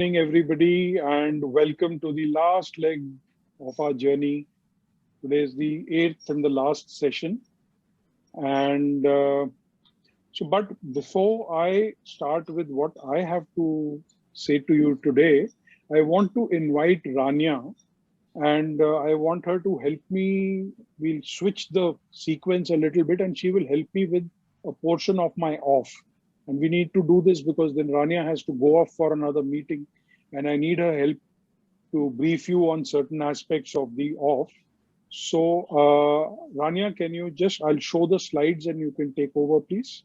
Good evening, everybody, and welcome to the last leg of our journey. Today is the eighth and the last session. And but before I start with what I have to say to you today, I want to invite Rania, and I want her to help me. We'll switch the sequence a little bit, and she will help me with a portion of my off. And we need to do this because then Rania has to go off for another meeting, and I need her help to brief you on certain aspects of the off. So, Rania, can you just, I'll show the slides and you can take over, please.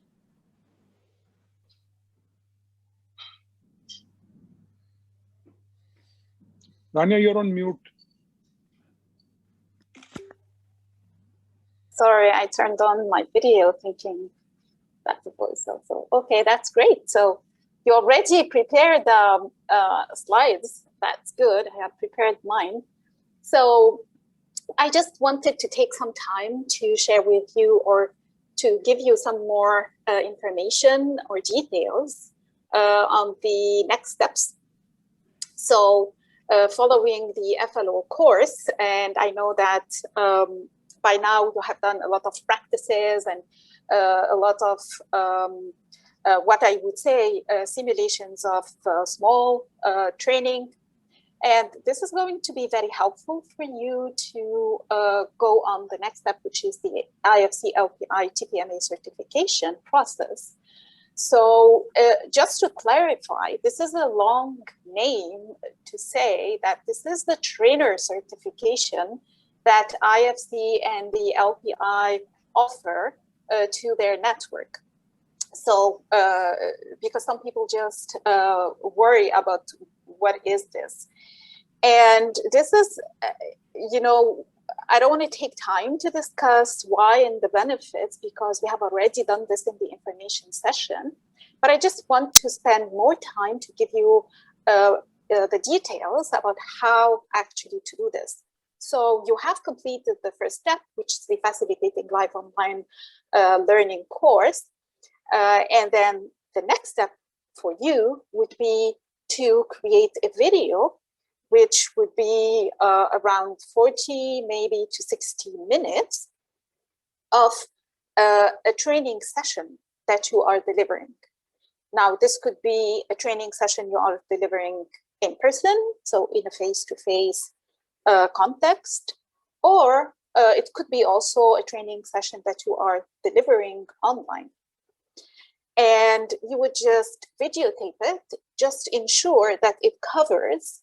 Rania, you're on mute. Sorry, I turned on my video thinking that's the voice also. Okay, that's great. So you already prepared the slides. That's good. I have prepared mine. So I just wanted to take some time to share with you or to give you some more information or details on the next steps. So following the FLO course, and I know that by now you have done a lot of practices and a lot of what I would say simulations of small training. And this is going to be very helpful for you to go on the next step, which is the IFC LPI TPMA certification process. So just to clarify, this is a long name to say that this is the trainer certification that IFC and the LPI offer to their network. So because some people just worry about what is this? And this is, you know, I don't want to take time to discuss why and the benefits because we have already done this in the information session. But I just want to spend more time to give you the details about how actually to do this. So you have completed the first step, which is the Facilitating Live Online Learning course. And then the next step for you would be to create a video, which would be around 40, maybe to 60 minutes of a training session that you are delivering. Now, this could be a training session you are delivering in person, so in a face-to-face context, or it could be also a training session that you are delivering online. And you would just videotape it, just ensure that it covers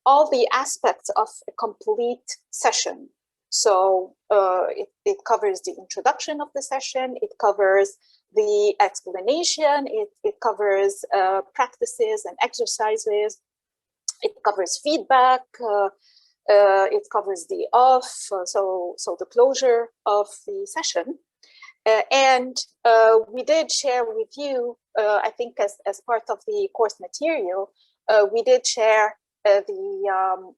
all the aspects of a complete session. So it covers the introduction of the session, it covers the explanation, it covers practices and exercises, it covers feedback, it covers the off, so the closure of the session. And we did share with you, I think as part of the course material, we did share the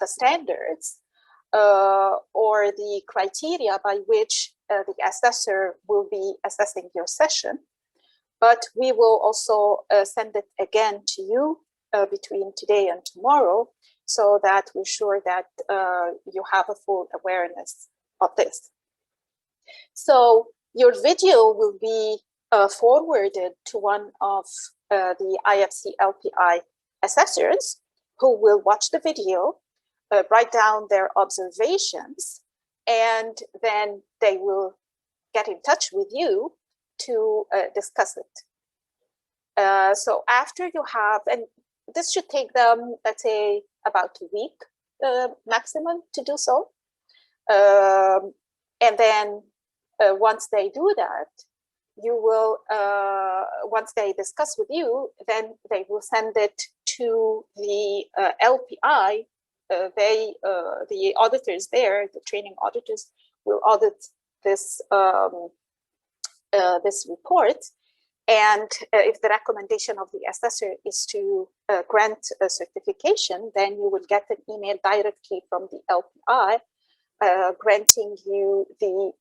standards or the criteria by which the assessor will be assessing your session. But we will also send it again to you between today and tomorrow so that we're sure that you have a full awareness of this. So your video will be forwarded to one of the IFC LPI assessors who will watch the video, write down their observations, and then they will get in touch with you to discuss it. So after you have, and this should take them, let's say, about a week maximum to do so. And then once they do that, you will, once they discuss with you, then they will send it to the LPI. The auditors there, the training auditors, will audit this this report. And if the recommendation of the assessor is to grant a certification, then you will get an email directly from the LPI granting you the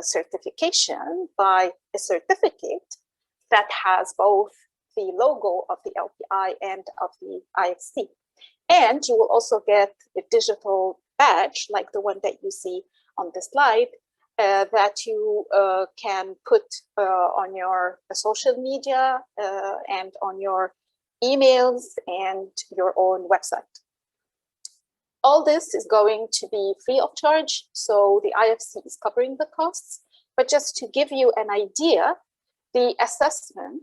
certification by a certificate that has both the logo of the LPI and of the IFC. And you will also get a digital badge like the one that you see on the slide that you can put on your social media and on your emails and your own website. All this is going to be free of charge, so the IFC is covering the costs. But just to give you an idea, the assessment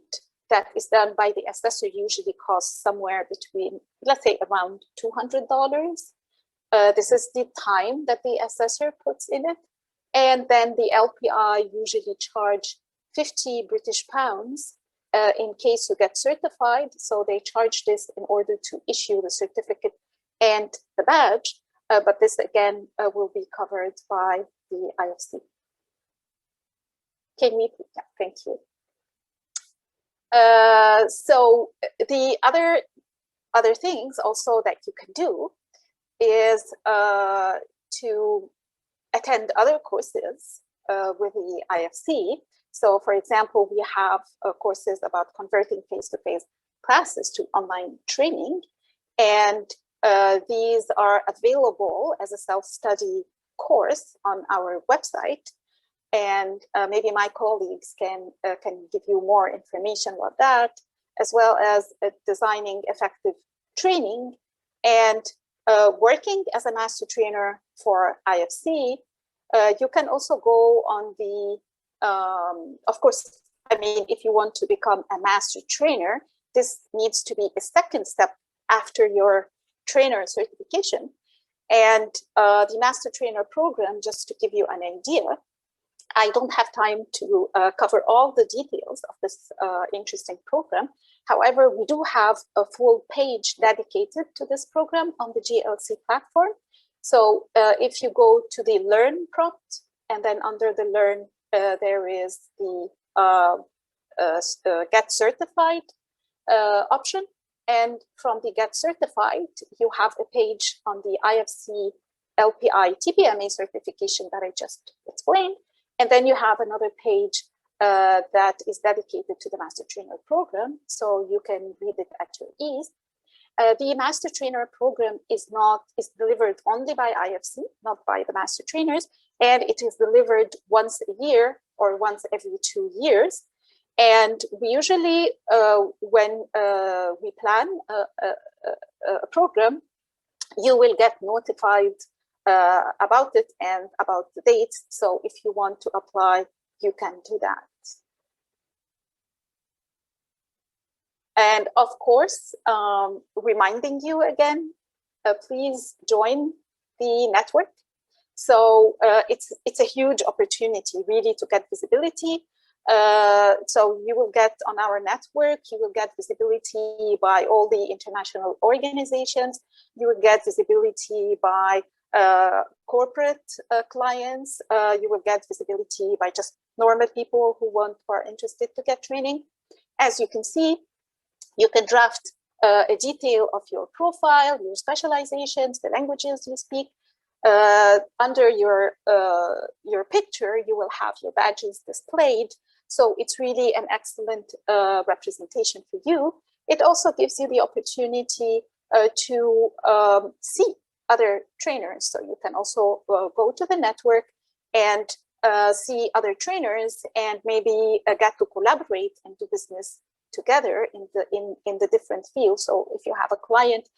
that is done by the assessor usually costs somewhere between, let's say, around $200. This is the time that the assessor puts in it. And then the LPI usually charge 50 British pounds in case you get certified. So they charge this in order to issue the certificate and the badge. But this again will be covered by the IFC. Can we, yeah, thank you. So the other things also that you can do is to attend other courses with the IFC. So for example, we have courses about converting face-to-face classes to online training. And these are available as a self-study course on our website. And maybe my colleagues can give you more information about that, as well as designing effective training and working as a master trainer for IFC. You can also go on the, of course, I mean, if you want to become a master trainer, this needs to be a second step after your trainer certification. And the master trainer program, just to give you an idea, I don't have time to cover all the details of this interesting program. However, we do have a full page dedicated to this program on the GLC platform. So if you go to the Learn prompt, and then under the Learn, there is the Get Certified option. And from the Get Certified, you have a page on the IFC LPI TPMA certification that I just explained. And then you have another page that is dedicated to the Master Trainer program, so you can read it at your ease. The Master Trainer program is delivered only by IFC, not by the Master Trainers, and it is delivered once a year or once every 2 years. And we usually, when we plan a program, you will get notified about it and about the dates. So if you want to apply, you can do that. And of course, reminding you again, please join the network. So it's a huge opportunity really to get visibility. So you will get on our network, you will get visibility by all the international organizations, you will get visibility by corporate clients, you will get visibility by just normal people who are interested to get training. As you can see, you can draft a detail of your profile, your specializations, the languages you speak. Under your picture, you will have your badges displayed. So it's really an excellent representation for you. It also gives you the opportunity to see other trainers. So you can also go to the network and see other trainers and maybe get to collaborate and do business together in the different fields. So if you have a client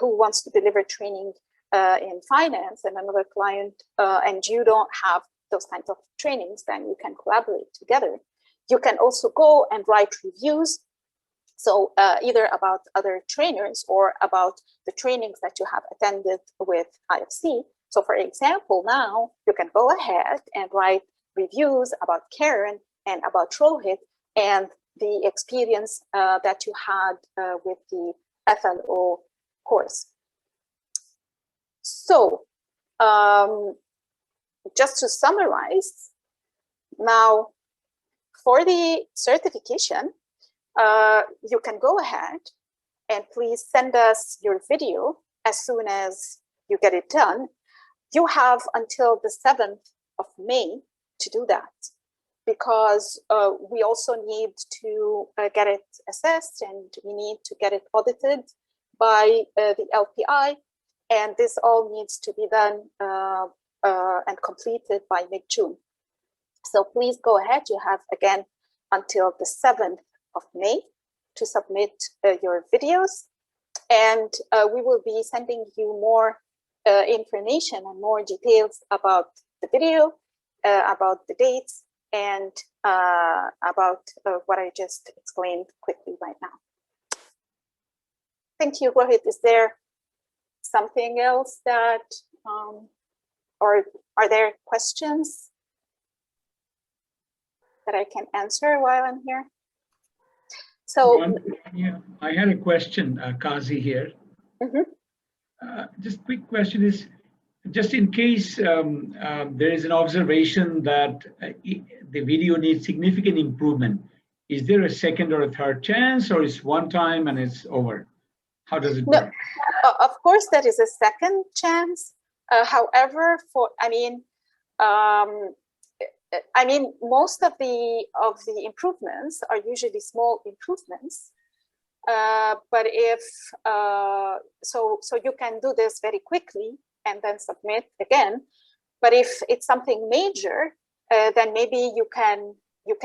who wants to deliver training in finance and another client and you don't have those kinds of trainings, then you can collaborate together. You can also go and write reviews. So either about other trainers or about the trainings that you have attended with IFC. So for example, now you can go ahead and write reviews about Karen and about Rohit and the experience that you had with the FLO course. So just to summarize, now for the certification, you can go ahead and please send us your video as soon as you get it done. You have until the 7th of May to do that. because we also need to get it assessed, and we need to get it audited by the LPI, and this all needs to be done and completed by mid-June. So please go ahead. You have, again, until the 7th of May to submit your videos, and we will be sending you more information and more details about the video, about the dates, and about what I just explained quickly right now. Thank you, Rohit. Is there something else that, or are there questions that I can answer while I'm here? So yeah, I had a question, Kazi here. Just quick question is, just in case there is an observation that the video needs significant improvement, is there a second or a third chance, or is one time and it's over? How does it work? Of course, there is a second chance. However, most of the improvements are usually small improvements. But if so you can do this very quickly and then submit again. But if it's something major, then maybe you can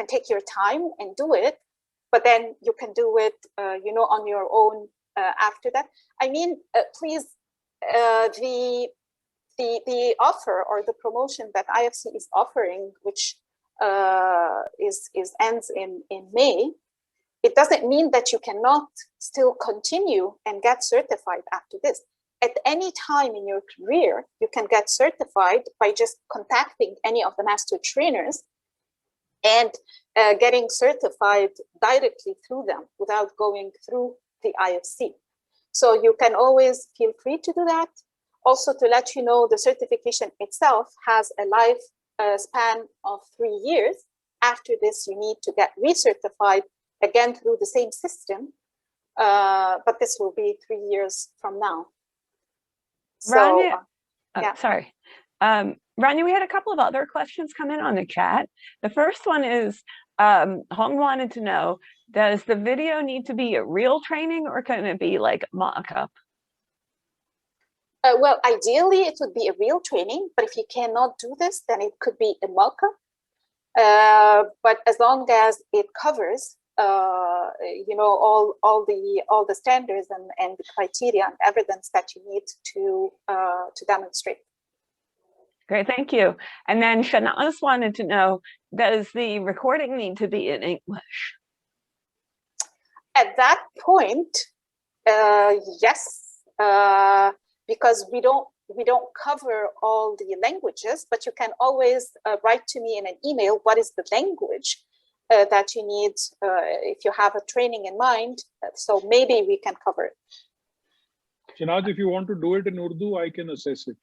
take your time and do it. But then you can do it, on your own after that. Please, the offer or the promotion that IFC is offering, which ends in May, it doesn't mean that you cannot still continue and get certified after this. At any time in your career, you can get certified by just contacting any of the master trainers and getting certified directly through them without going through the IFC. So you can always feel free to do that. Also, to let you know, the certification itself has a life span of 3 years. After this, you need to get recertified again through the same system, but this will be 3 years from now. So, Rania, yeah. Sorry. Rania, we had a couple of other questions come in on the chat. The first one is, Hong wanted to know, does the video need to be a real training or can it be like mock-up? Well, ideally, it would be a real training, but if you cannot do this, then it could be a mock-up. But as long as it covers, all the standards and the criteria and evidence that you need to demonstrate. Great, thank you. And then Shanaz wanted to know, does the recording need to be in English? At that point, yes, because we don't cover all the languages, but you can always write to me in an email what is the language that you need if you have a training in mind. So maybe we can cover it. Shanaz, if you want to do it in Urdu, I can assess it.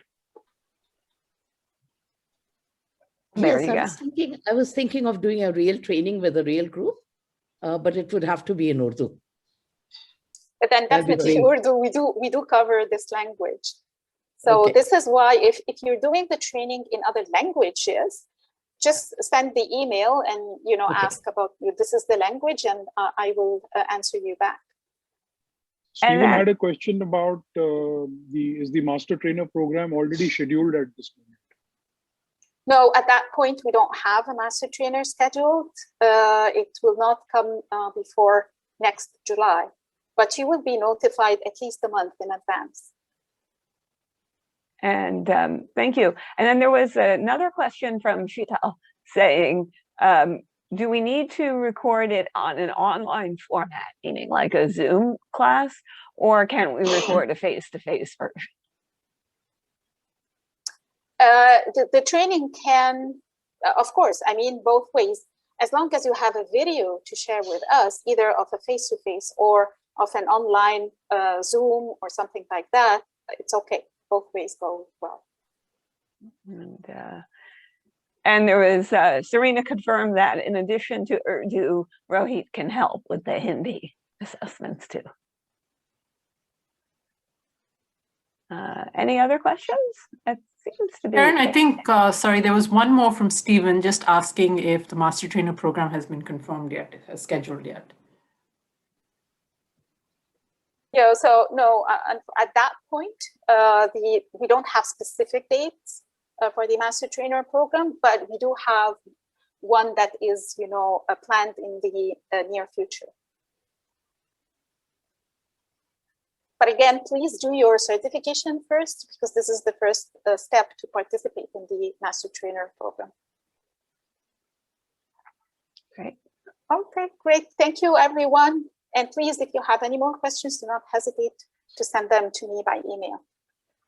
There Yes, you go. I was thinking of doing a real training with a real group, but it would have to be in Urdu. But then definitely Urdu, we do cover this language. So Okay. this is why if you're doing the training in other languages, just send the email and ask about this is the language, and I will answer you back. Stephen had a question about is the master trainer program already scheduled at this moment? No, at that point we don't have a master trainer scheduled. It will not come before next July, but you will be notified at least a month in advance. And thank you. And then there was another question from Shital saying, do we need to record it on an online format, meaning like a Zoom class, or can we record a face-to-face version? The training can, of course, both ways. As long as you have a video to share with us, either of a face-to-face or of an online Zoom or something like that, it's okay. Both ways go well. And there was, Serena confirmed that in addition to Urdu, Rohit can help with the Hindi assessments too. Any other questions? seems to be. Karen, I think, sorry, there was one more from Stephen just asking if the Master Trainer program has been confirmed yet, scheduled yet. Yeah, so no, at that point, we don't have specific dates for the Master Trainer program, but we do have one that is, planned in the near future. But again, please do your certification first, because this is the first step to participate in the Master Trainer program. Great. Okay, great. Thank you, everyone. And please, if you have any more questions, do not hesitate to send them to me by email.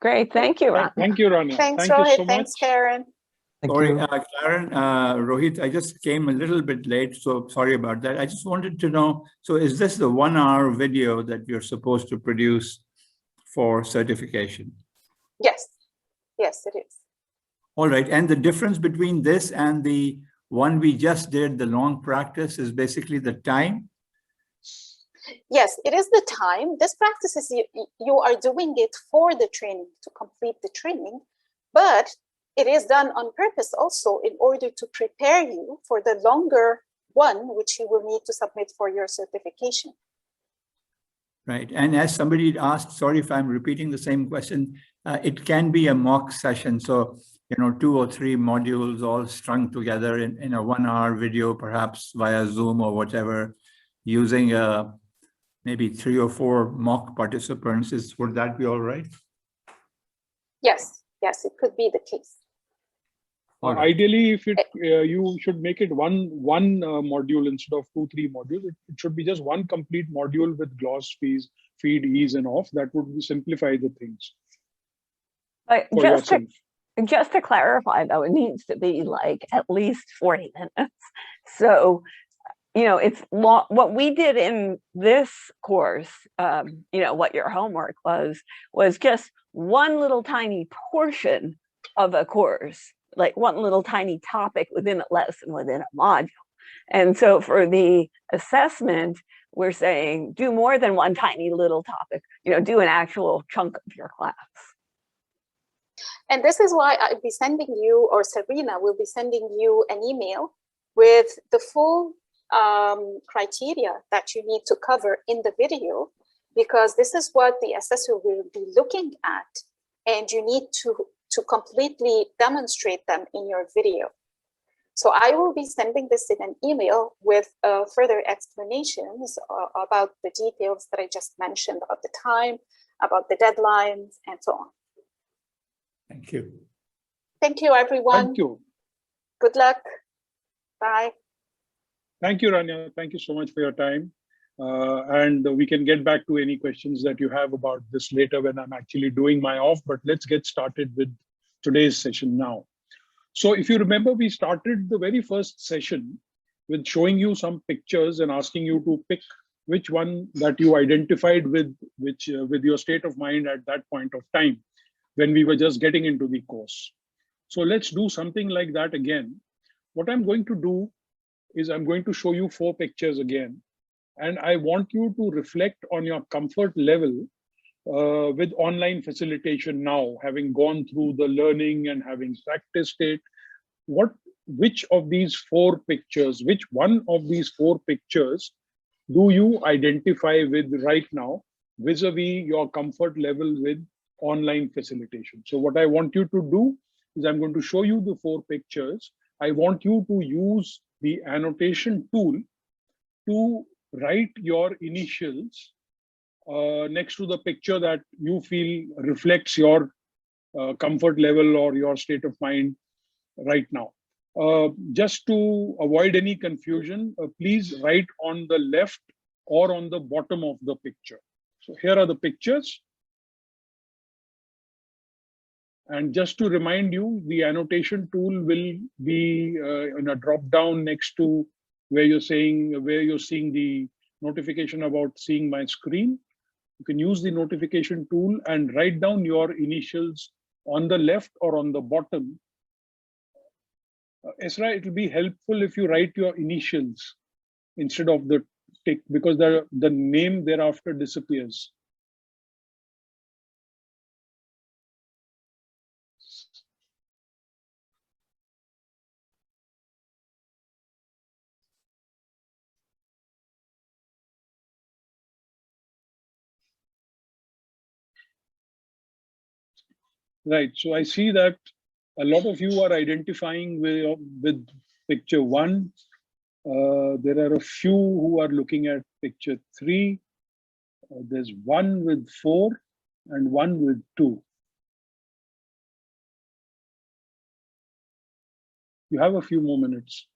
Great. Thank you, Rania. Thank you, Rania. Thanks, Thank you Rohit. so Thanks, much. Karen. Sorry, Karen, Rohit, I just came a little bit late, so sorry about that. I just wanted to know, so is this the 1 hour video that you're supposed to produce for certification? Yes, yes, it is. All right, and the difference between this and the one we just did, the long practice, is basically the time? Yes, it is the time. This practice is you are doing it for the training, to complete the training, but it is done on purpose also in order to prepare you for the longer one, which you will need to submit for your certification. Right, and as somebody asked, sorry if I'm repeating the same question, it can be a mock session. So, 2 or 3 modules all strung together in a 1 hour video, perhaps via Zoom or whatever, using maybe 3 or 4 mock participants. Would that be all right? Yes, yes, it could be the case. Right. Ideally, if you should make it one module instead of 2-3 modules. It should be just one complete module with gloss, feed, ease, and off. That would simplify the things. But just to clarify, though, it needs to be like at least 40 minutes. So, it's long. What we did in this course, what your homework was just one little tiny portion of a course, like one little tiny topic within a lesson, within a module. And so for the assessment, we're saying do more than one tiny little topic, do an actual chunk of your class. And this is why I'll be sending you, or Sabrina will be sending you an email with the full criteria that you need to cover in the video, because this is what the assessor will be looking at, and you need to completely demonstrate them in your video. So I will be sending this in an email with further explanations about the details that I just mentioned, about the time, about the deadlines, and so on. Thank you. Thank you, everyone. Thank you. Good luck. Bye. Thank you, Rania. Thank you so much for your time. And we can get back to any questions that you have about this later when I'm actually doing my off, but let's get started with today's session now. So if you remember, we started the very first session with showing you some pictures and asking you to pick which one that you identified with your state of mind at that point of time when we were just getting into the course. So let's do something like that again. What I'm going to do is I'm going to show you 4 pictures again. And I want you to reflect on your comfort level with online facilitation now, having gone through the learning and having practiced it. Which of these 4 pictures, which one of these 4 pictures do you identify with right now vis-a-vis your comfort level with online facilitation? So what I want you to do is I'm going to show you the 4 pictures. I want you to use the annotation tool to write your initials next to the picture that you feel reflects your comfort level or your state of mind right now. Just to avoid any confusion, please write on the left or on the bottom of the picture. So here are the pictures. And just to remind you, the annotation tool will be in a drop down next to where you're seeing the notification about seeing my screen. You can use the notification tool and write down your initials on the left or on the bottom. Esra, it will be helpful if you write your initials instead of the tick, because the name thereafter disappears. Right. So I see that a lot of you are identifying with picture 1. There are a few who are looking at picture 3. There's 1 with 4 and 1 with 2. You have a few more minutes.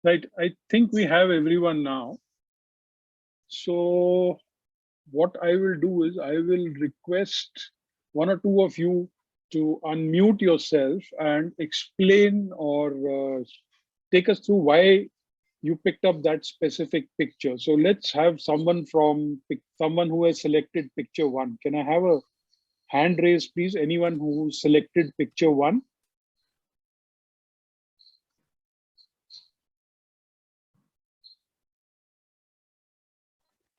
Right. I think we have everyone now. So what I will do is I will request 1 or 2 of you to unmute yourself and explain or take us through why you picked up that specific picture. So let's have someone who has selected picture 1. Can I have a hand raise, please? Anyone who selected picture 1?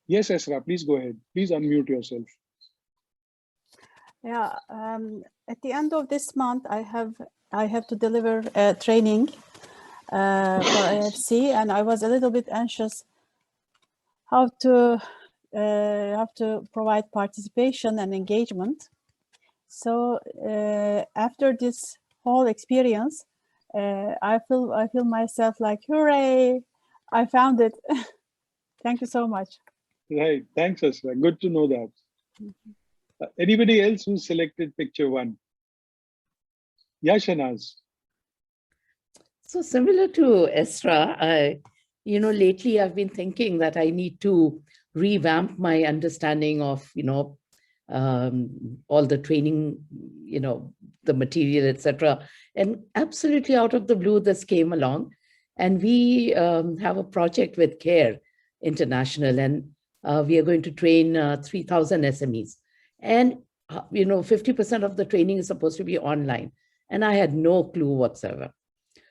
Yes, Esra, please go ahead. Please unmute yourself. Yeah, at the end of this month, I have to deliver a training for IFC, and I was a little bit anxious how to provide participation and engagement. So after this whole experience, I feel myself like, hooray! I found it. Thank you so much. Right. Thanks, Esra. Good to know that. Anybody else who selected picture 1? Yeah, Shanaz. So similar to Esra, lately I've been thinking that I need to revamp my understanding of, all the training, the material, etc. And absolutely out of the blue, this came along. And we have a project with CARE International, and we are going to train 3,000 SMEs. And, 50% of the training is supposed to be online. And I had no clue whatsoever.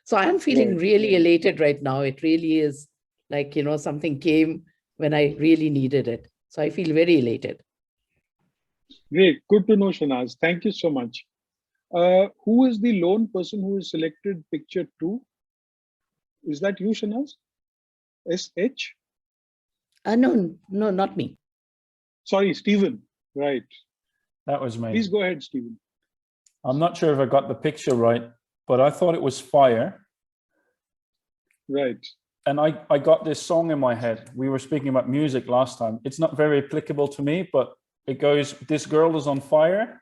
So I'm feeling really elated right now. It really is like, something came when I really needed it. So I feel very elated. Great. Good to know, Shanaz. Thank you so much. Who is the lone person who has selected picture 2? Is that you, Shanaz? SH? No, not me. Sorry, Stephen. Right. That was me. Please go ahead, Stephen. I'm not sure if I got the picture right, but I thought it was fire. Right. And I got this song in my head. We were speaking about music last time. It's not very applicable to me, but it goes, this girl is on fire.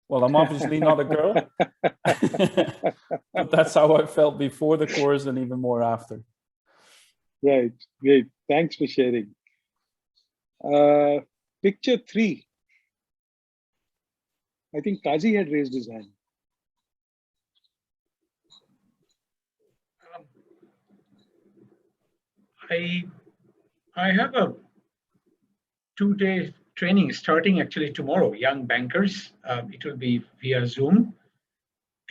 Well, I'm obviously not a girl, but that's how I felt before the chorus and even more after. Right. Great. Thanks for sharing. Picture 3. I think Kazi had raised his hand. I have a 2-day training starting actually tomorrow, young bankers. It will be via Zoom.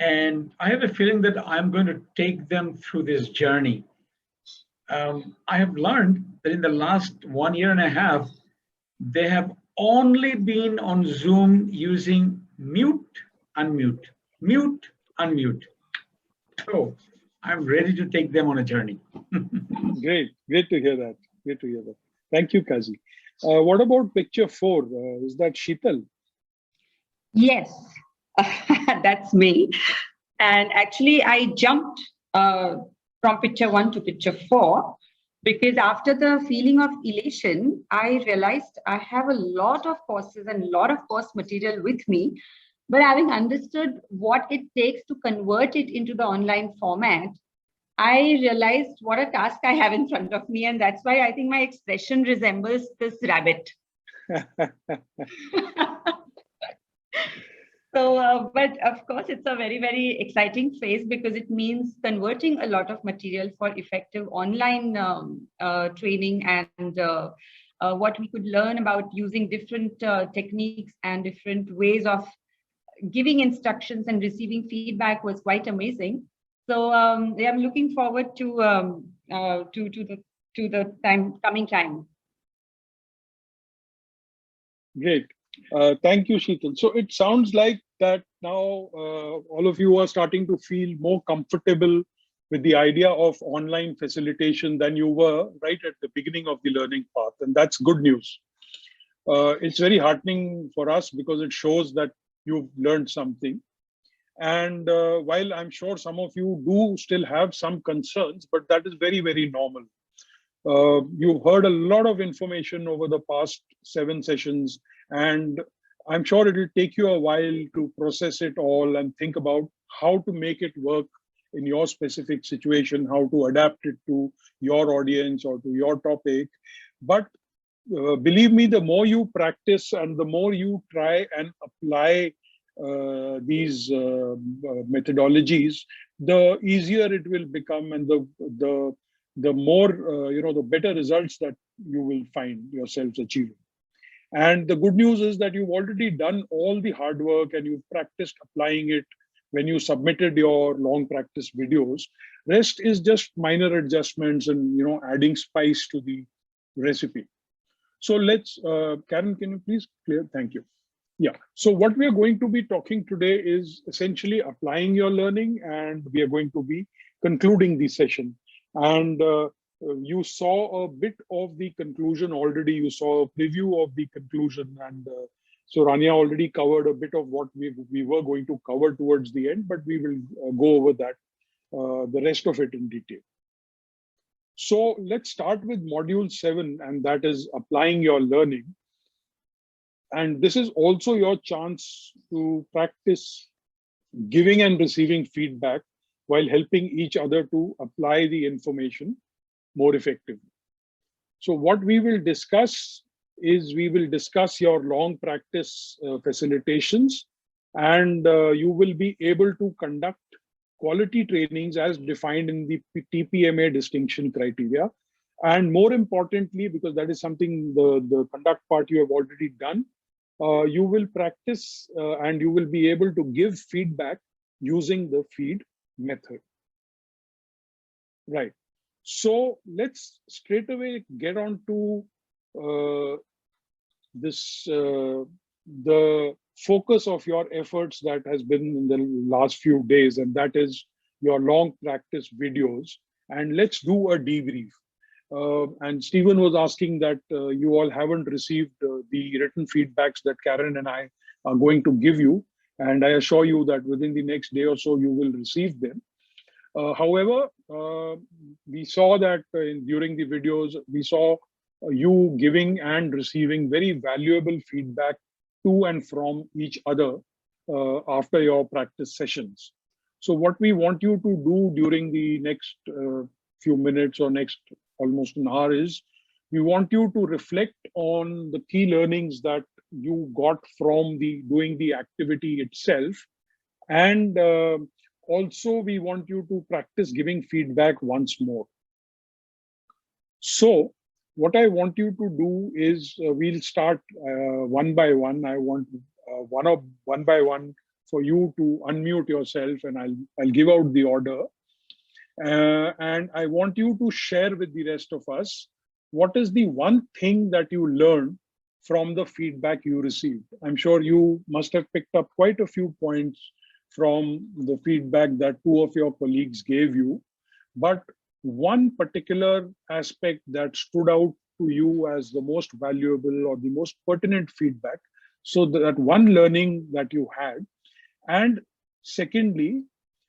And I have a feeling that I'm going to take them through this journey. I have learned that in the last 1.5 years, they have only been on Zoom using mute, unmute, mute, unmute. So I'm ready to take them on a journey. Great. Great to hear that. Great to hear that. Thank you, Kazi. What about picture 4? Is that Sheetal? Yes, that's me. And actually, I jumped from picture 1 to picture 4 because after the feeling of elation, I realized I have a lot of courses and a lot of course material with me. But having understood what it takes to convert it into the online format, I realized what a task I have in front of me. And that's why I think my expression resembles this rabbit. So, but of course, it's a very, very exciting phase because it means converting a lot of material for effective online training and what we could learn about using different techniques and different ways of giving instructions and receiving feedback was quite amazing. So yeah, I'm looking forward to the coming time. Great. Thank you, Sheetal. So it sounds like that now all of you are starting to feel more comfortable with the idea of online facilitation than you were right at the beginning of the learning path. And that's good news. It's very heartening for us because it shows that you've learned something. And while I'm sure some of you do still have some concerns, but that is very, very normal. You've heard a lot of information over the past 7 sessions, and I'm sure it will take you a while to process it all and think about how to make it work in your specific situation, how to adapt it to your audience or to your topic. But believe me, the more you practice and the more you try and apply these methodologies, the easier it will become, and the more the better results that you will find yourselves achieving. And the good news is that you've already done all the hard work and you've practiced applying it when you submitted your long practice videos. Rest is just minor adjustments and adding spice to the recipe. So let's, Karen, can you please clear? Thank you. Yeah, so what we are going to be talking today is essentially applying your learning, and we are going to be concluding the session. And you saw a bit of the conclusion already. You saw a preview of the conclusion, and so Rania already covered a bit of what we were going to cover towards the end, but we will go over that, the rest of it in detail. So let's start with module 7, and that is applying your learning. And this is also your chance to practice giving and receiving feedback while helping each other to apply the information more effectively. So what we will discuss is we will discuss your long practice facilitations, and you will be able to conduct quality trainings as defined in the TPMA distinction criteria. And more importantly, because that is something the conduct part you have already done, you will practice and you will be able to give feedback using the feed method. Right. So let's straight away get on to the focus of your efforts that has been in the last few days, and that is your long practice videos. And let's do a debrief. And Stephen was asking that you all haven't received the written feedbacks that Karen and I are going to give you. And I assure you that within the next day or so, you will receive them. However, we saw that during the videos, we saw you giving and receiving very valuable feedback to and from each other after your practice sessions. So what we want you to do during the next few minutes or next almost an hour is, we want you to reflect on the key learnings that you got from doing the activity itself. And also we want you to practice giving feedback once more. So what I want you to do is we'll start one by one. I want one by one for you to unmute yourself, and I'll give out the order. And I want you to share with the rest of us, what is the one thing that you learned from the feedback you received? I'm sure you must have picked up quite a few points from the feedback that 2 of your colleagues gave you, but one particular aspect that stood out to you as the most valuable or the most pertinent feedback. So that one learning that you had. And secondly,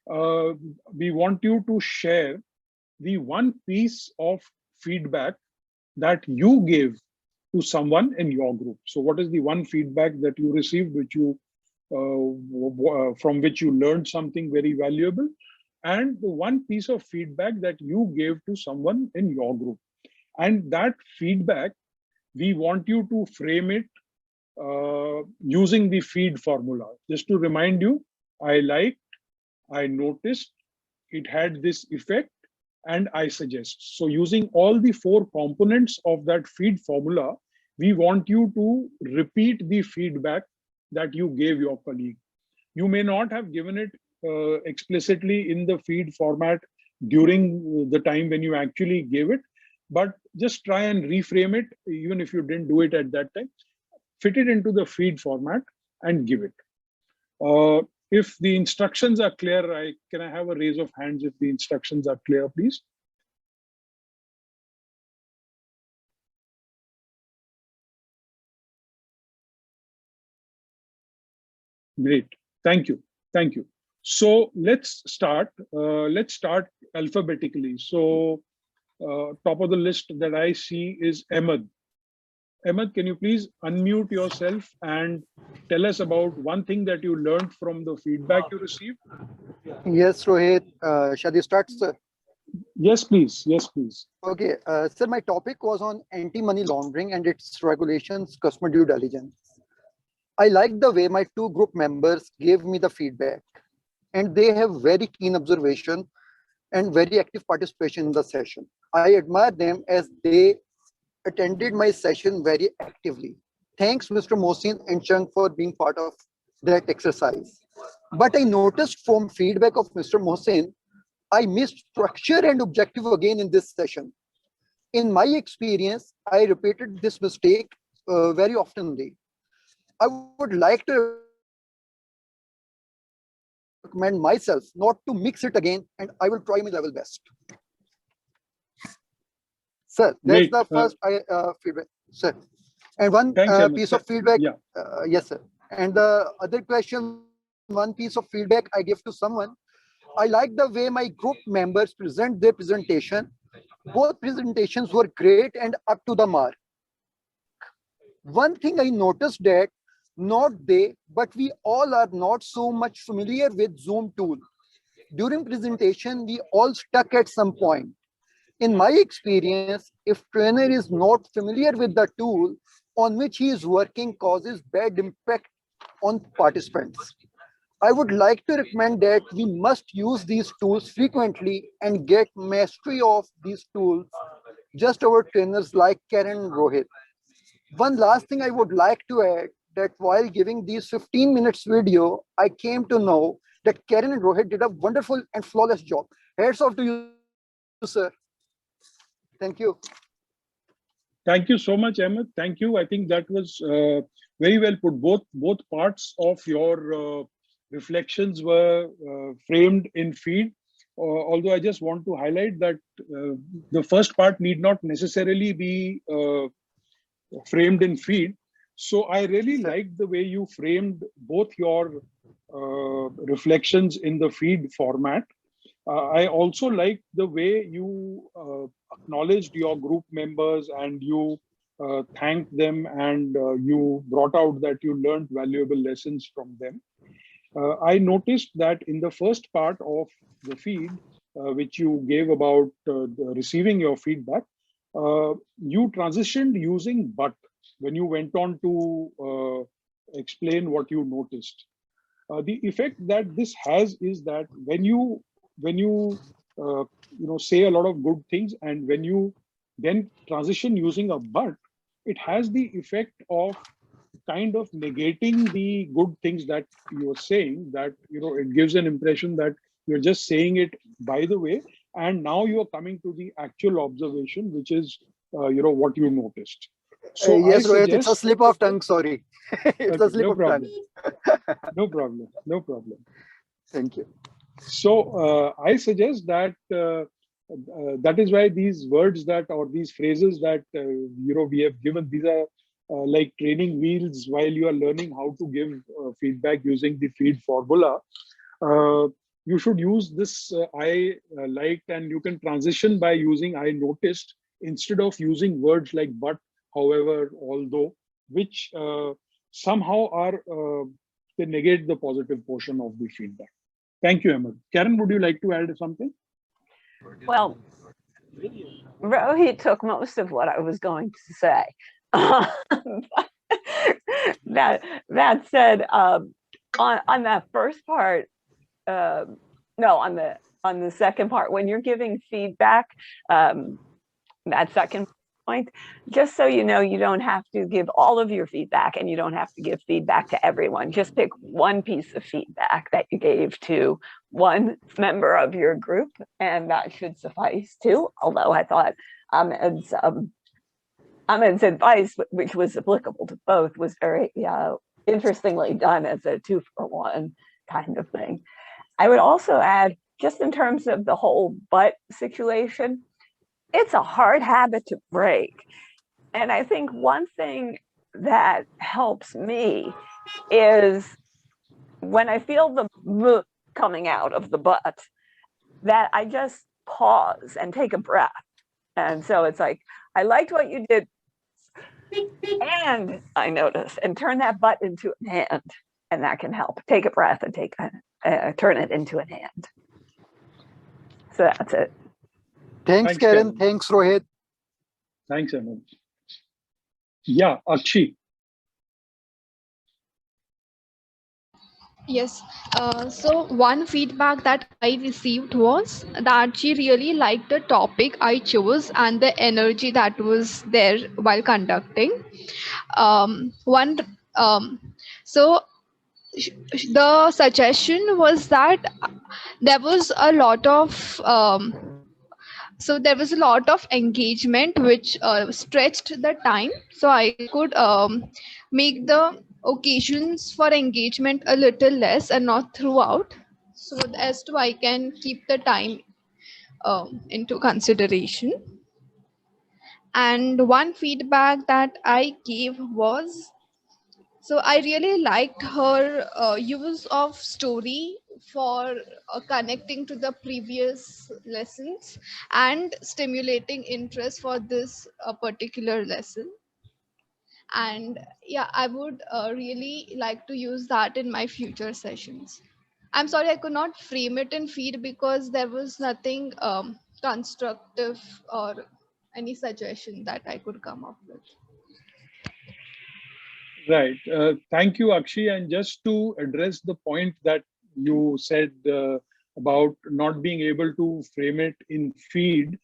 we want you to share the one piece of feedback that you gave to someone in your group. So what is the one feedback that you received, which you from which you learned something very valuable, and the one piece of feedback that you gave to someone in your group. And that feedback, we want you to frame it using the feed formula. Just to remind you, I liked, I noticed, it had this effect, and I suggest. So using all the 4 components of that feed formula, we want you to repeat the feedback that you gave your colleague. You may not have given it explicitly in the feed format during the time when you actually gave it, but just try and reframe it, even if you didn't do it at that time. fit it into the feed format and give it. If the instructions are clear, can I have a raise of hands if the instructions are clear, please? Great, thank you, thank you. So let's start alphabetically. So top of the list that I see is Ahmed. Ahmed, can you please unmute yourself and tell us about one thing that you learned from the feedback you received? Yes, Rohit. Shall we start, sir? Yes, please. Yes, please. Okay, sir, my topic was on anti-money laundering and its regulations, customer due diligence. I like the way my two group members gave me the feedback, and they have very keen observation and very active participation in the session. I admire them as they attended my session very actively. Thanks, Mr. Mohsin and Chung, for being part of that exercise. But I noticed from feedback of Mr. Mohsin, I missed structure and objective again in this session. In my experience, I repeated this mistake very oftenly. I would like to recommend myself not to mix it again, and I will try my level best. Sir, that's Great. the first feedback, sir. And one piece of feedback, yeah. Yes, sir. And the other question, one piece of feedback I give to someone, I like the way my group members present their presentation. Both presentations were great and up to the mark. One thing I noticed that not they, but we all are not so much familiar with Zoom tool. During presentation, we all stuck at some point. In my experience, if trainer is not familiar with the tool on which he is working causes bad impact on participants. I would like to recommend that we must use these tools frequently and get mastery of these tools, just our trainers like Karen and Rohit. One last thing I would like to add, that while giving these 15 minutes video, I came to know that Karen and Rohit did a wonderful and flawless job. Hats off to you, sir. Thank you. Thank you so much, Ahmed. Thank you. I think that was very well put. Both parts of your reflections were framed in feed. Although I just want to highlight that the first part need not necessarily be framed in feed. So I really like the way you framed both your reflections in the feed format. I also like the way you acknowledged your group members and you thanked them, and you brought out that you learned valuable lessons from them. I noticed that in the first part of the feed, which you gave about receiving your feedback, you transitioned using but when you went on to explain what you noticed. The effect that this has is that when you say a lot of good things, and when you then transition using a but, it has the effect of kind of negating the good things that you're saying, that it gives an impression that you're just saying it by the way, and now you're coming to the actual observation, which is what you noticed. So yes, Rohit, it's a slip of tongue, sorry. It's a slip no of problem. tongue. No problem, no problem. Thank you. So I suggest that that is why these words or these phrases that we have given, these are like training wheels while you are learning how to give feedback using the feed formula. You should use this I liked, and you can transition by using I noticed instead of using words like but, however, although, which somehow are they negate the positive portion of the feedback. Thank you, Ahmed. Karen, would you like to add something? Well, Rohit took most of what I was going to say. that said, on that first part, no, on the second part, when you're giving feedback, that second point, just so you know, you don't have to give all of your feedback, and you don't have to give feedback to everyone. Just pick one piece of feedback that you gave to one member of your group, and that should suffice too. Although I thought Ahmed's Amit's advice, which was applicable to both, was very interestingly done as a 2-for-1 kind of thing. I would also add, just in terms of the whole but situation, it's a hard habit to break. And I think one thing that helps me is when I feel the m coming out of the but, that I just pause and take a breath. And so it's like, I liked what you did, and I notice, and turn that but into an and that can help. Take a breath and turn it into an and. So that's it. Thanks, Karen. Thanks, Rohit. Thanks, Amit. Yeah, Akshi. Yes. So one feedback that I received was that she really liked the topic I chose and the energy that was there while conducting. So the suggestion was that there was a lot of engagement which stretched the time, so I could make the occasions for engagement a little less and not throughout, so as to I can keep the time into consideration. And one feedback that I gave was, so I really liked her use of story for connecting to the previous lessons and stimulating interest for this particular lesson. And yeah, I would really like to use that in my future sessions. I'm sorry I could not frame it in feed because there was nothing constructive or any suggestion that I could come up with. Right. Thank you, Akshi. And just to address the point that you said about not being able to frame it in feed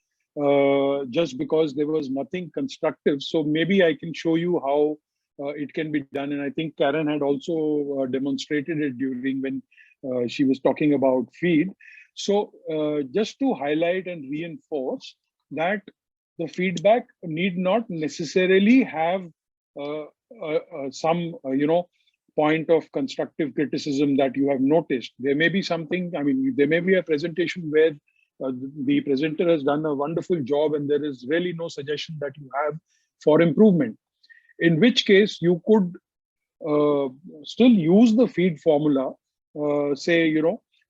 just because there was nothing constructive. So maybe I can show you how it can be done. And I think Karen had also demonstrated it during when she was talking about feed. So just to highlight and reinforce that the feedback need not necessarily have some point of constructive criticism that you have noticed. There may be something, I mean, there may be a presentation where the presenter has done a wonderful job and there is really no suggestion that you have for improvement, in which case you could still use the feed formula, say,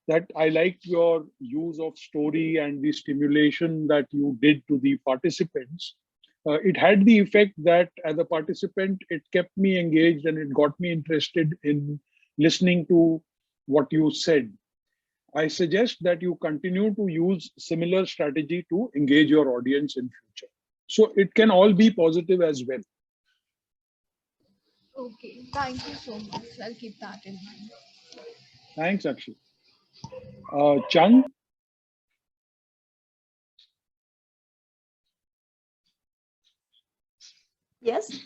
that I liked your use of story and the stimulation that you did to the participants. It had the effect that as a participant, it kept me engaged and it got me interested in listening to what you said. I suggest that you continue to use similar strategy to engage your audience in future. So it can all be positive as well. Okay, thank you so much. I'll keep that in mind. Thanks, Akshay. Chung? Yes.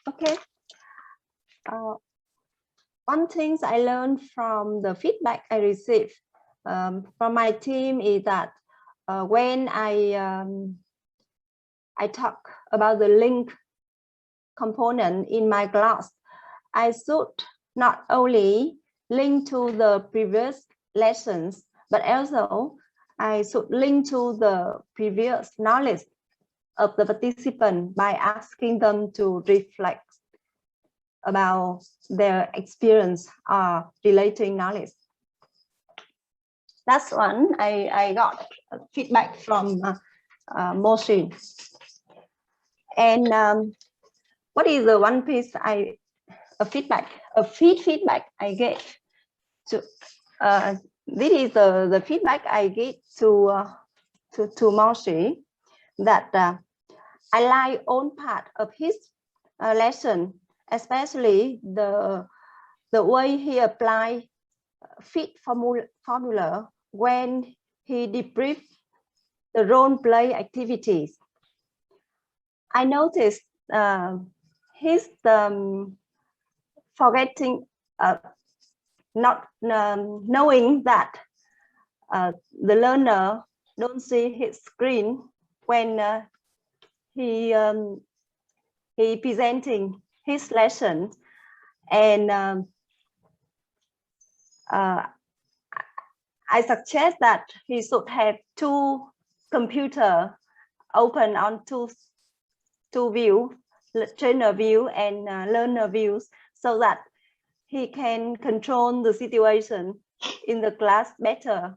Okay. One thing I learned from the feedback I received from my team is that when I talk about the link component in my class, I should not only link to the previous lessons, but also I should link to the previous knowledge of the participant by asking them to reflect about their experience or relating knowledge. That's one I got feedback from Moshi. And what is the one piece feedback I gave to this is the feedback I gave to Moshi, that I like all part of his lesson, especially the way he applied fit formula when he debriefed the role play activities. I noticed his forgetting, not knowing that the learner don't see his screen when he presenting his lesson, and I suggest that he should have two computers open on two view, trainer view and learner views, so that he can control the situation in the class better.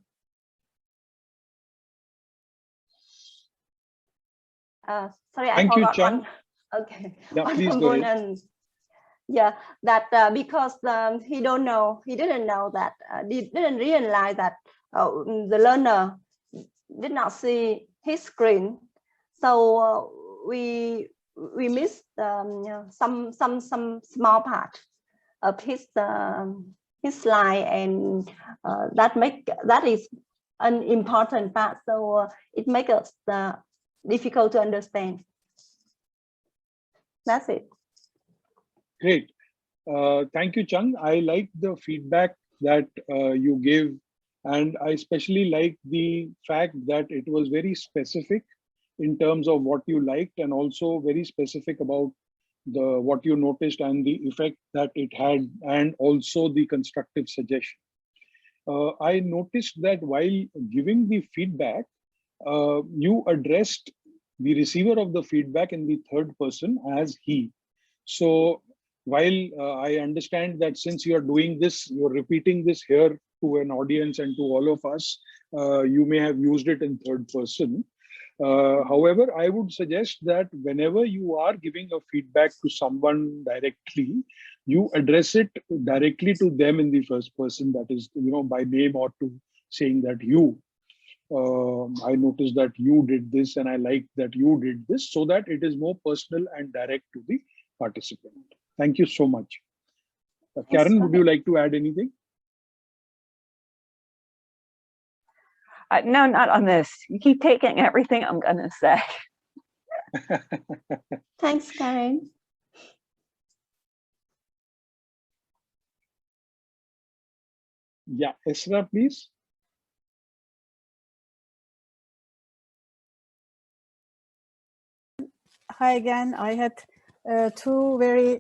Sorry, I forgot one. Okay. Yeah, one please go ahead. Yeah, that because he didn't know that, didn't realize that the learner did not see his screen, so we missed some small part of his slide, and that is an important part. So it makes us difficult to understand. That's it. Great. Thank you, Chung. I like the feedback that you gave, and I especially like the fact that it was very specific in terms of what you liked, and also very specific about what you noticed and the effect that it had, and also the constructive suggestion. I noticed that while giving the feedback, you addressed the receiver of the feedback in the third person as he. So while I understand that since you are doing this, you're repeating this here to an audience and to all of us, you may have used it in third person. However, I would suggest that whenever you are giving a feedback to someone directly, you address it directly to them in the first person, that is, by name, or to saying that you. I noticed that you did this and I like that you did this, so that it is more personal and direct to the participant. Thank you so much. Karen, would you like to add anything? No, not on this. You keep taking everything I'm going to say. Thanks, Karen. Yeah, Esra, please. Hi again. I had two very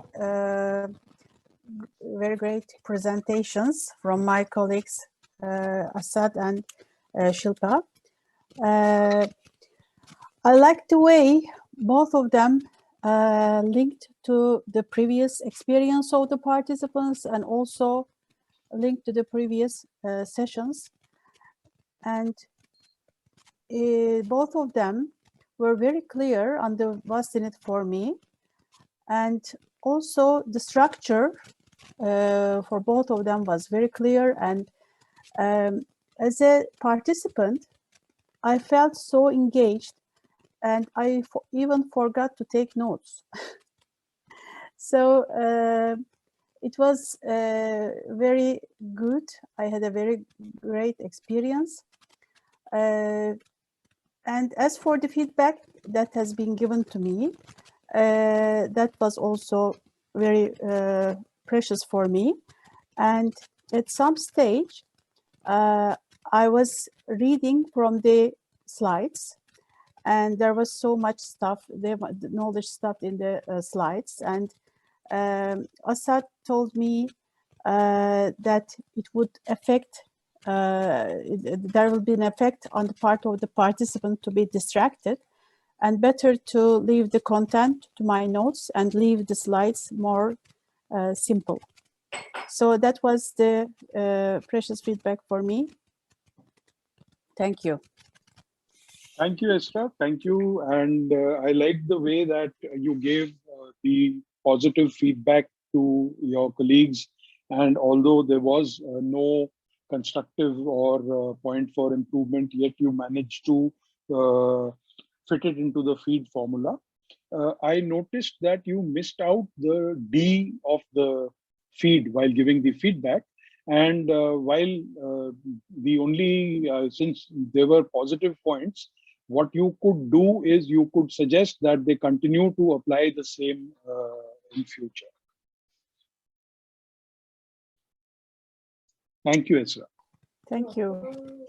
great presentations from my colleagues, Asad and Shilpa. I like the way both of them linked to the previous experience of the participants and also linked to the previous sessions. And both of them were very clear on what's in it for me. And also the structure for both of them was very clear. And as a participant, I felt so engaged, and I even forgot to take notes. So it was very good. I had a very great experience. And as for the feedback that has been given to me, that was also very precious for me. And at some stage, I was reading from the slides, and there was so much stuff, the knowledge stuff in the slides. And Asad told me that it would affect, there will be an effect on the part of the participant to be distracted, and better to leave the content to my notes and leave the slides more simple. So that was the precious feedback for me. Thank you. Thank you, Esra. Thank you. And I like the way that you gave the positive feedback to your colleagues. And although there was no constructive or point for improvement, yet you managed to fit it into the feed formula. I noticed that you missed out the D of the feed while giving the feedback. And while the only, since there were positive points, what you could do is you could suggest that they continue to apply the same in future. Thank you, Esra. Thank you.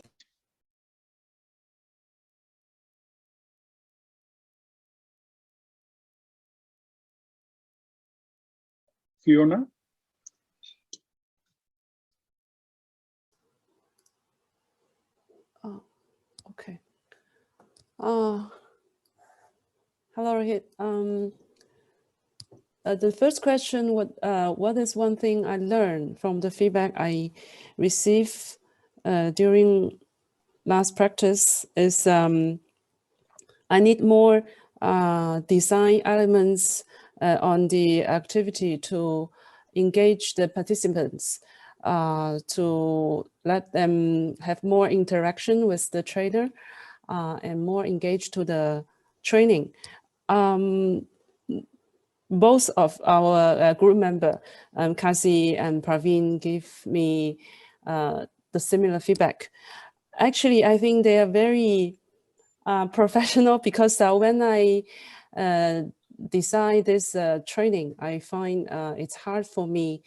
Fiona? Oh, okay. Hello, Rohit. The first question, what is one thing I learned from the feedback I received during last practice is I need more design elements on the activity to engage the participants, to let them have more interaction with the trainer and more engaged to the training. Both of our group member, Kasi and Praveen, give me the similar feedback. Actually, I think they are very professional, because when I design this training, I find it's hard for me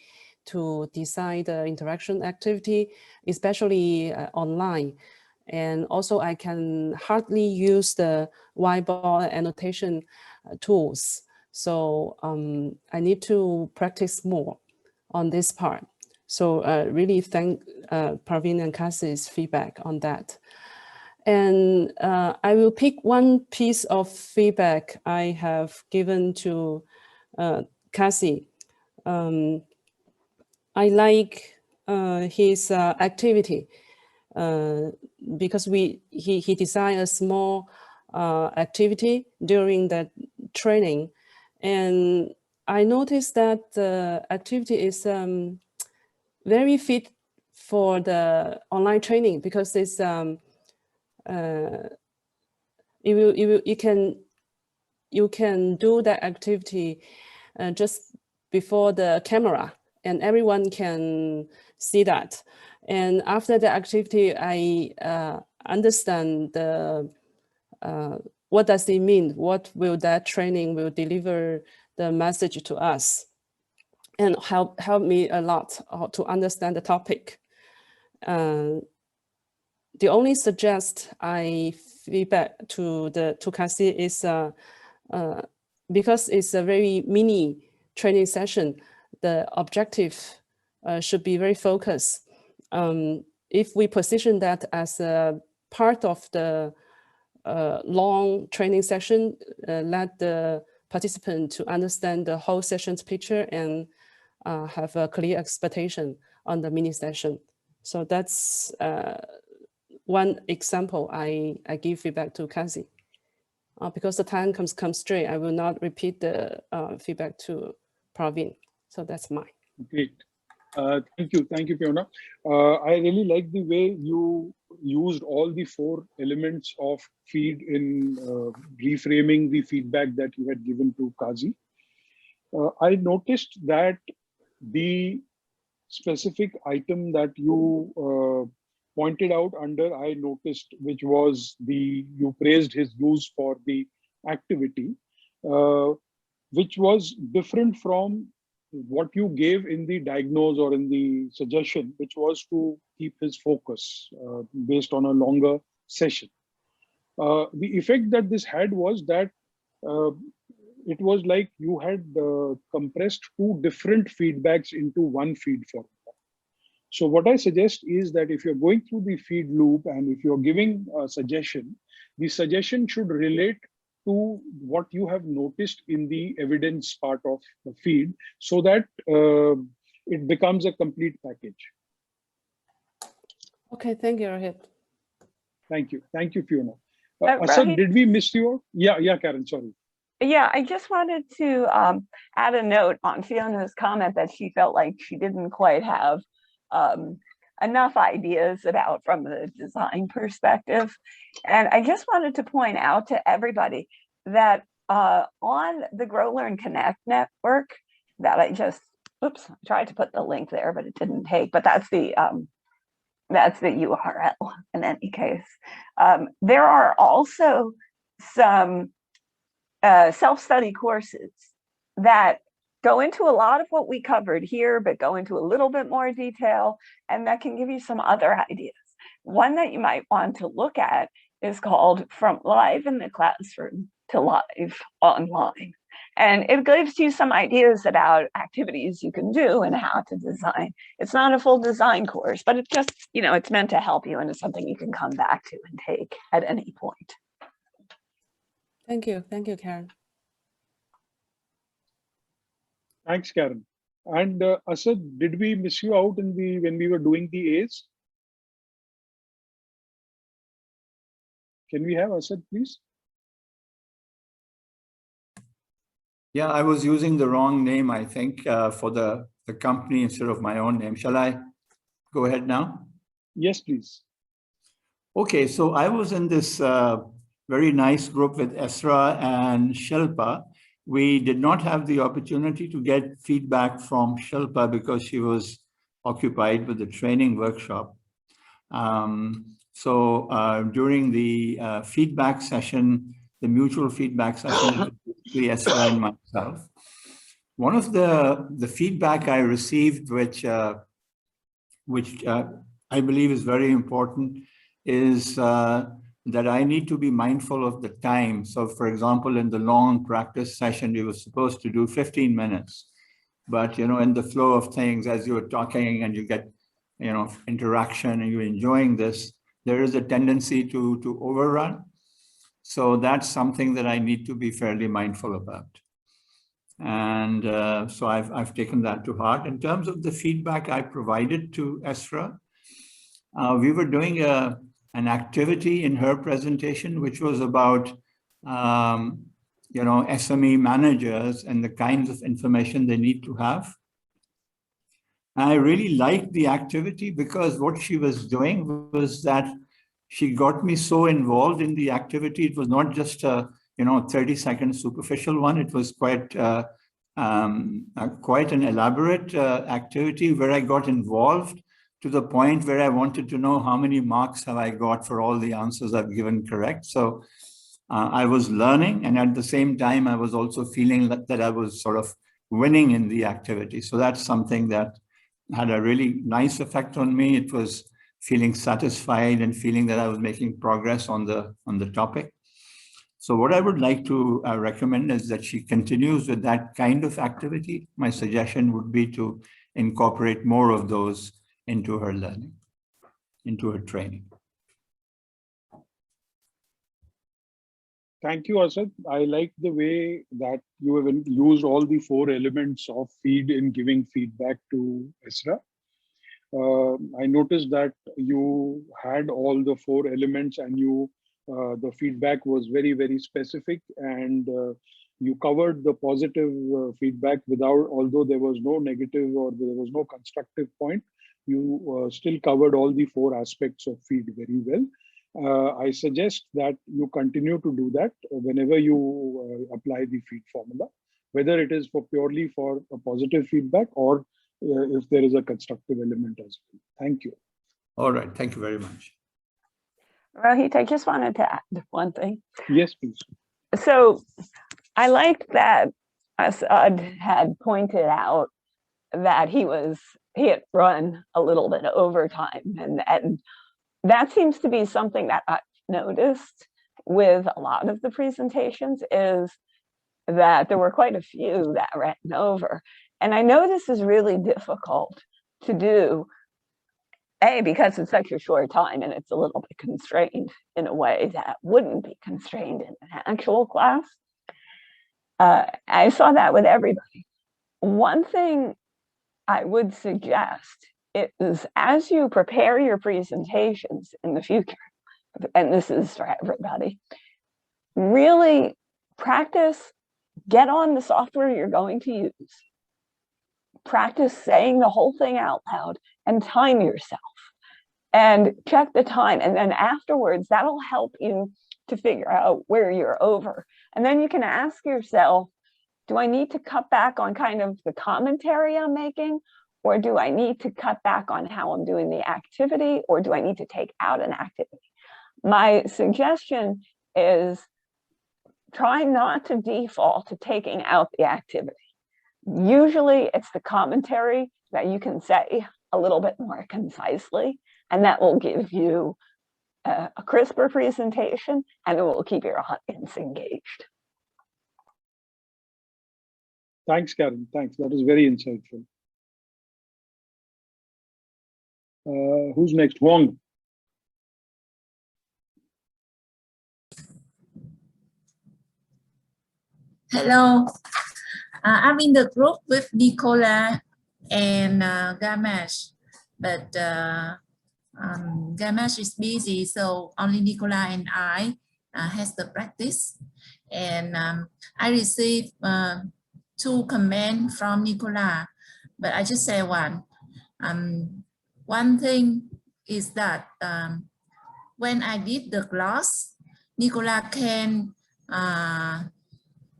to design the interaction activity, especially online. And also I can hardly use the whiteboard annotation tools. So I need to practice more on this part. So really thank Praveen and Kasi's feedback on that. And I will pick one piece of feedback I have given to Kasi. I like his activity because he designed a small activity during the training. And I noticed that the activity is very fit for the online training, because it's you can do that activity just before the camera, and everyone can see that. And after the activity, I understand the what does it mean? What will that training will deliver the message to us, and help me a lot to understand the topic. The only suggest I feedback to Kasi is because it's a very mini training session, the objective should be very focused. If we position that as a part of the long training session, let the participant to understand the whole session's picture and have a clear expectation on the mini session. So that's one example I give feedback to Kasi. Because the time comes straight, I will not repeat the feedback to Praveen. So that's mine. Great. Thank you, Fiona. I really like the way you used all the 4 elements of feed in reframing the feedback that you had given to Kasi. I noticed that the specific item that you pointed out under, I noticed, which was you praised his use for the activity, which was different from what you gave in the diagnose or in the suggestion, which was to keep his focus based on a longer session. The effect that this had was that it was like you had compressed 2 different feedbacks into one feed format. So what I suggest is that if you're going through the feed loop and if you're giving a suggestion, the suggestion should relate to what you have noticed in the evidence part of the feed, so that it becomes a complete package. Okay, thank you, Rohit. Thank you, Fiona. Rohit, did we miss you? Yeah, Karen, sorry. Yeah, I just wanted to add a note on Fiona's comment that she felt like she didn't quite have enough ideas about from the design perspective. And I just wanted to point out to everybody that on the Grow, Learn, Connect network that I tried to put the link there, but it didn't take, but that's the URL in any case. There are also some self-study courses that go into a lot of what we covered here, but go into a little bit more detail, and that can give you some other ideas. One that you might want to look at is called From Live in the Classroom to Live Online. And it gives you some ideas about activities you can do and how to design. It's not a full design course, but it's just, you know, it's meant to help you, and it's something you can come back to and take at any point. Thank you, Karen. Thanks, Karen. And Asad, did we miss you out in the when we were doing the A's? Can we have Asad, please? Yeah, I was using the wrong name, I think, for the company instead of my own name. Shall I go ahead now? Yes, please. Okay, so I was in this very nice group with Esra and Shilpa. We did not have the opportunity to get feedback from Shilpa because she was occupied with the training workshop. So during the feedback session, the mutual feedback session between Esra and myself, one of the feedback I received, which I believe is very important, is that I need to be mindful of the time. So for example, in the long practice session, we were supposed to do 15 minutes. But, you know, in the flow of things, as you're talking and you get, you know, interaction and you're enjoying this, there is a tendency to overrun. So that's something that I need to be fairly mindful about. And so I've taken that to heart. In terms of the feedback I provided to Esra, we were doing an activity in her presentation, which was about, you know, SME managers and the kinds of information they need to have. I really liked the activity because what she was doing was that she got me so involved in the activity. It was not just a, you know, 30-second superficial one. It was quite an elaborate activity where I got involved to the point where I wanted to know how many marks have I got for all the answers I've given correct. So I was learning, and at the same time, I was also feeling that I was sort of winning in the activity. So that's something that had a really nice effect on me. It was feeling satisfied and feeling that I was making progress on the topic. So what I would like to recommend is that she continues with that kind of activity. My suggestion would be to incorporate more of those into her learning, into her training. Thank you, Asad. I like the way that you have used all the 4 elements of feed in giving feedback to Esra. I noticed that you had all the 4 elements, and you the feedback was very, very specific, and you covered the positive feedback without, although there was no negative or there was no constructive point, you still covered all the 4 aspects of feed very well. I suggest that you continue to do that whenever you apply the feed formula, whether it is purely for a positive feedback or if there is a constructive element as well. Thank you. All right. Thank you very much. Rohit, I just wanted to add one thing. Yes, please. So I like that Asad had pointed out that he had run a little bit over time, and that seems to be something that I've noticed with a lot of the presentations, is that there were quite a few that ran over. And I know this is really difficult to do, because it's such a short time and it's a little bit constrained in a way that wouldn't be constrained in an actual class. I saw that with everybody. One thing I would suggest is, as you prepare your presentations in the future, and this is for everybody, really practice, get on the software you're going to use, practice saying the whole thing out loud, and time yourself and check the time. And then afterwards, that'll help you to figure out where you're over. And then you can ask yourself, do I need to cut back on kind of the commentary I'm making? Or do I need to cut back on how I'm doing the activity? Or do I need to take out an activity? My suggestion is try not to default to taking out the activity. Usually it's the commentary that you can say a little bit more concisely, and that will give you a crisper presentation, and it will keep your audience engaged. Thanks, Karen. Thanks. That was very insightful. Who's next? Wong. Hello. I'm in the group with Nicola and Ganesh, but Ganesh is busy, so only Nicola and I has the practice. And I received 2 comments from Nicola, but I just say one. One thing is that when I did the class, Nicola can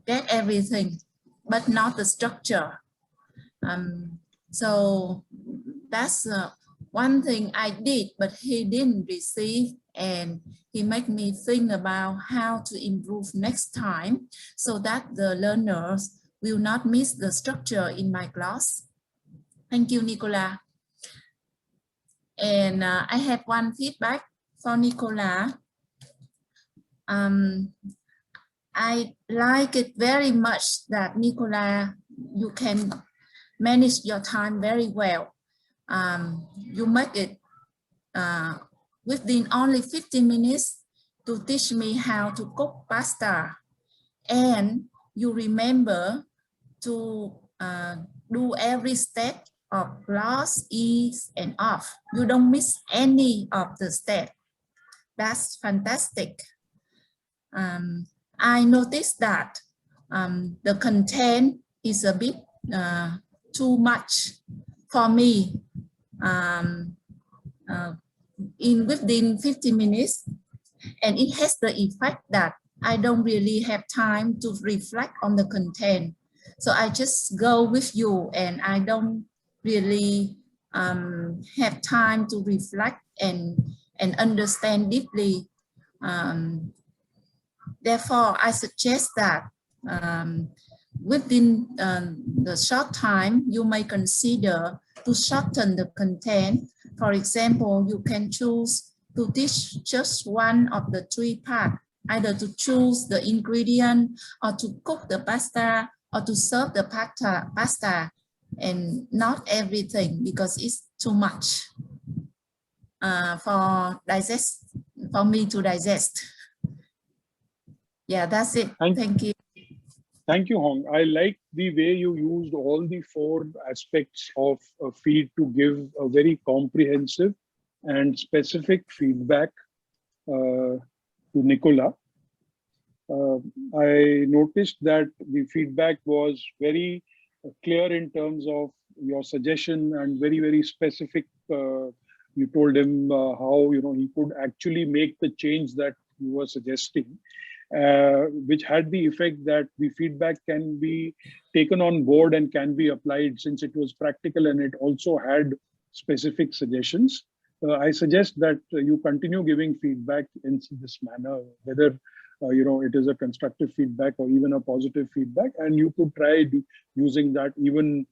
get everything, but not the structure. So that's one thing I did, but he didn't receive, and he made me think about how to improve next time so that the learners will not miss the structure in my class. Thank you, Nicola. And I have one feedback for Nicola. I like it very much that Nicola, you can manage your time very well. You make it within only 15 minutes to teach me how to cook pasta. And you remember to do every step of class, ease, and off. You don't miss any of the steps. That's fantastic. I noticed that the content is a bit too much for me within 50 minutes, and it has the effect that I don't really have time to reflect on the content. So I just go with you, and I don't really have time to reflect and understand deeply. Therefore, I suggest that within the short time, you may consider to shorten the content. For example, you can choose to teach just one of the 3 parts, either to choose the ingredient or to cook the pasta or to serve the pasta, and not everything, because it's too much for me to digest. Yeah, that's it. Thank you. Thank you, Hong. I like the way you used all the 4 aspects of a feed to give a very comprehensive and specific feedback to Nicola. I noticed that the feedback was very clear in terms of your suggestion and very, very specific. You told him how he could actually make the change that you were suggesting, which had the effect that the feedback can be taken on board and can be applied, since it was practical and it also had specific suggestions. I suggest that you continue giving feedback in this manner, whether it is a constructive feedback or even a positive feedback, and you could try using that even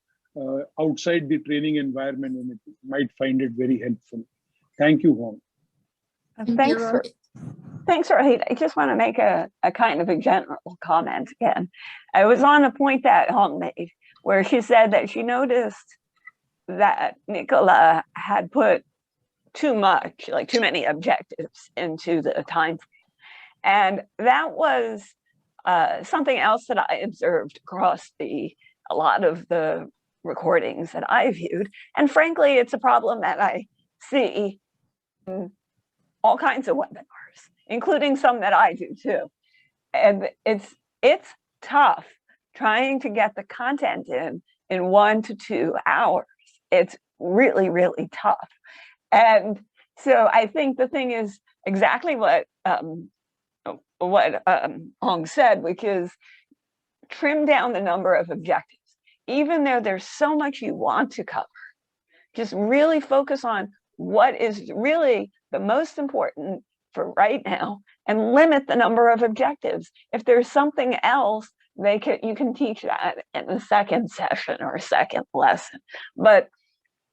outside the training environment, and it might find it very helpful. Thank you, Hong. Thanks, Rohit. I just want to make a kind of a general comment again. I was on a point that Hong made, where she said that she noticed that Nicola had put too many objectives into the time frame. And that was something else that I observed across a lot of the recordings that I viewed. And frankly, it's a problem that I see in all kinds of webinars, including some that I do too. And it's tough trying to get the content in 1 to 2 hours. It's really, really tough. And so I think the thing is exactly what Hong said, which is trim down the number of objectives. Even though there's so much you want to cover, just really focus on what is really the most important for right now and limit the number of objectives. If there's something else, you can teach that in the second session or second lesson. But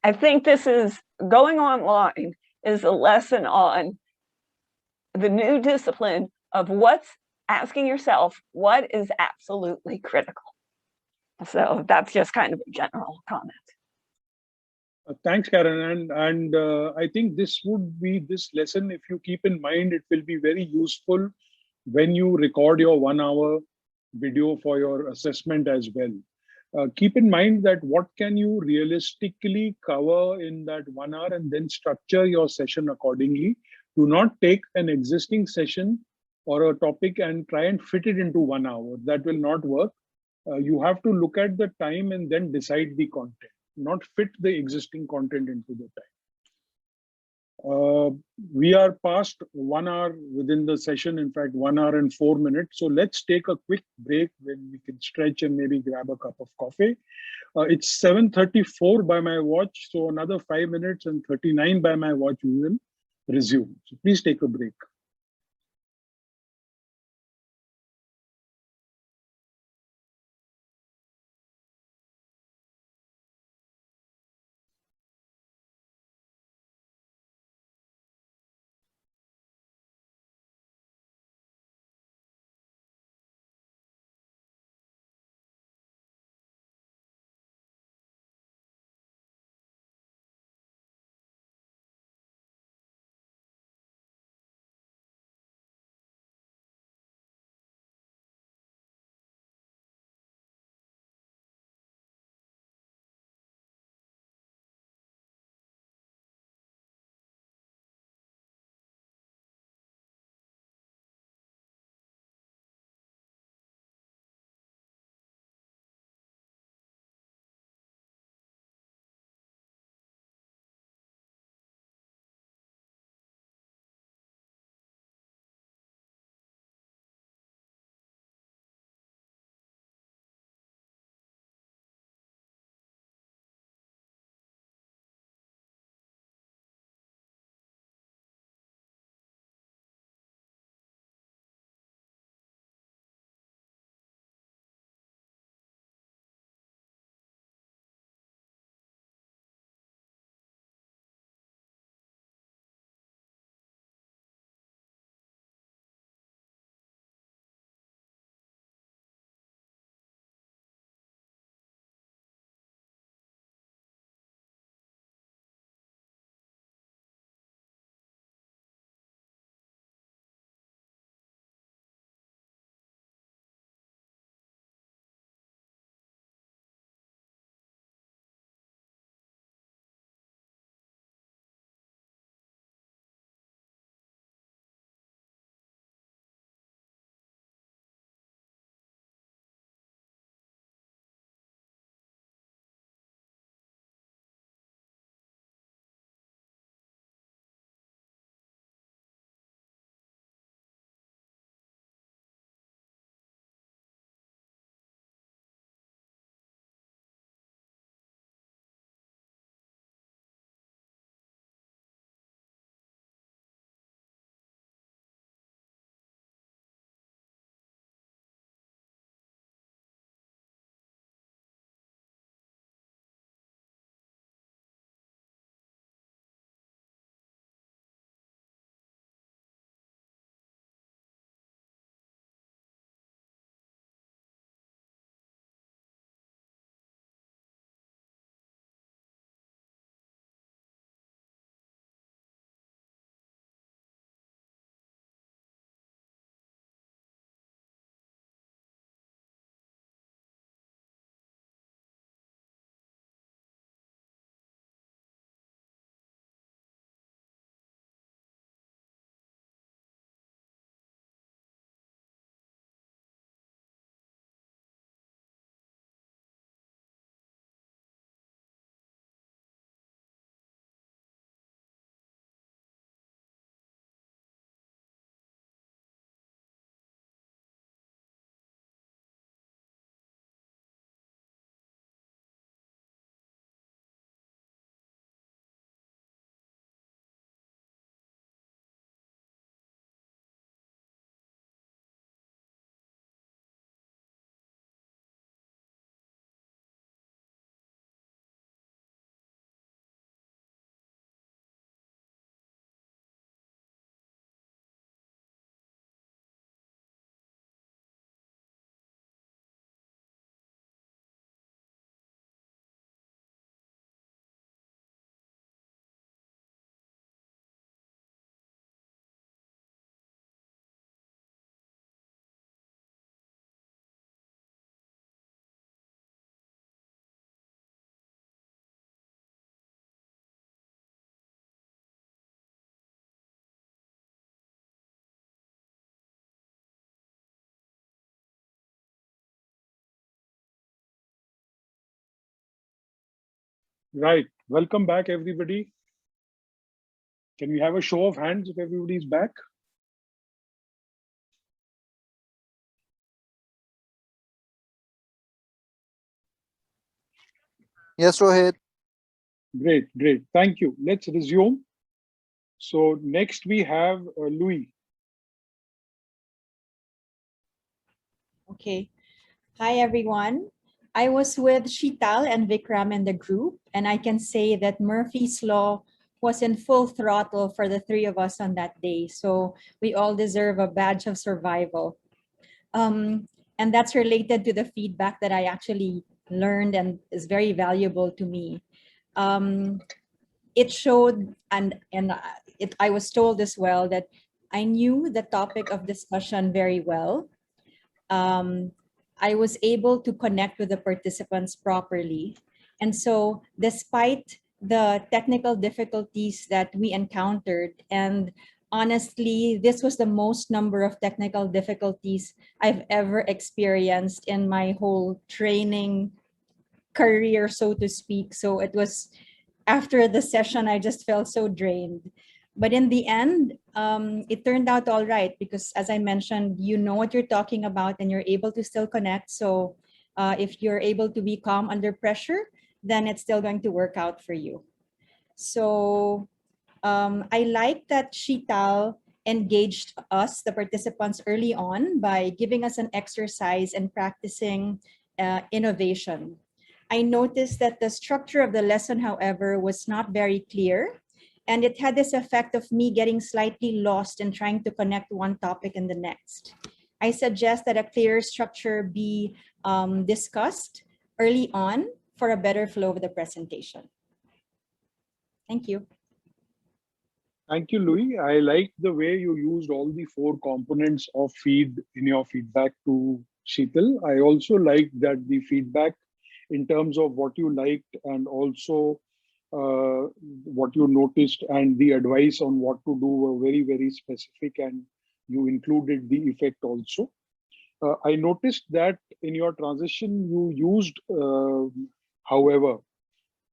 I think this is going online is a lesson on the new discipline of asking yourself what is absolutely critical. So that's just kind of a general comment. Thanks, Karen. And I think this lesson, if you keep in mind, it will be very useful when you record your 1 hour video for your assessment as well. Keep in mind that what can you realistically cover in that 1 hour, and then structure your session accordingly. Do not take an existing session or a topic and try and fit it into 1 hour. That will not work. You have to look at the time and then decide the content, not fit the existing content into the time. We are past 1 hour within the session, in fact, 1 hour and 4 minutes. So let's take a quick break when we can stretch and maybe grab a cup of coffee. It's 7:34 by my watch. So another 5 minutes and 39 by my watch, we will resume. So please take a break. Right. Welcome back, everybody. Can we have a show of hands if everybody's back? Yes, Rohit. Great, great. Thank you. Let's resume. So next we have Louis. Okay. Hi, everyone. I was with Sheetal and Vikram in the group, and I can say that Murphy's Law was in full throttle for the three of us on that day. So we all deserve a badge of survival. And that's related to the feedback that I actually learned and is very valuable to me. It showed, I was told as well that I knew the topic of discussion very well. I was able to connect with the participants properly. And so despite the technical difficulties that we encountered, and honestly, this was the most number of technical difficulties I've ever experienced in my whole training career, so to speak. So it was, after the session, I just felt so drained. But in the end, it turned out all right, because as I mentioned, you know what you're talking about and you're able to still connect. So if you're able to be calm under pressure, then it's still going to work out for you. So I like that Sheetal engaged us, the participants, early on by giving us an exercise and practicing innovation. I noticed that the structure of the lesson, however, was not very clear. And it had this effect of me getting slightly lost in trying to connect one topic and the next. I suggest that a clearer structure be discussed early on for a better flow of the presentation. Thank you. Thank you, Louis. I like the way you used all the 4 components of feed in your feedback to Sheetal. I also like that the feedback in terms of what you liked and also what you noticed and the advice on what to do were very, very specific, and you included the effect also. I noticed that in your transition, you used however.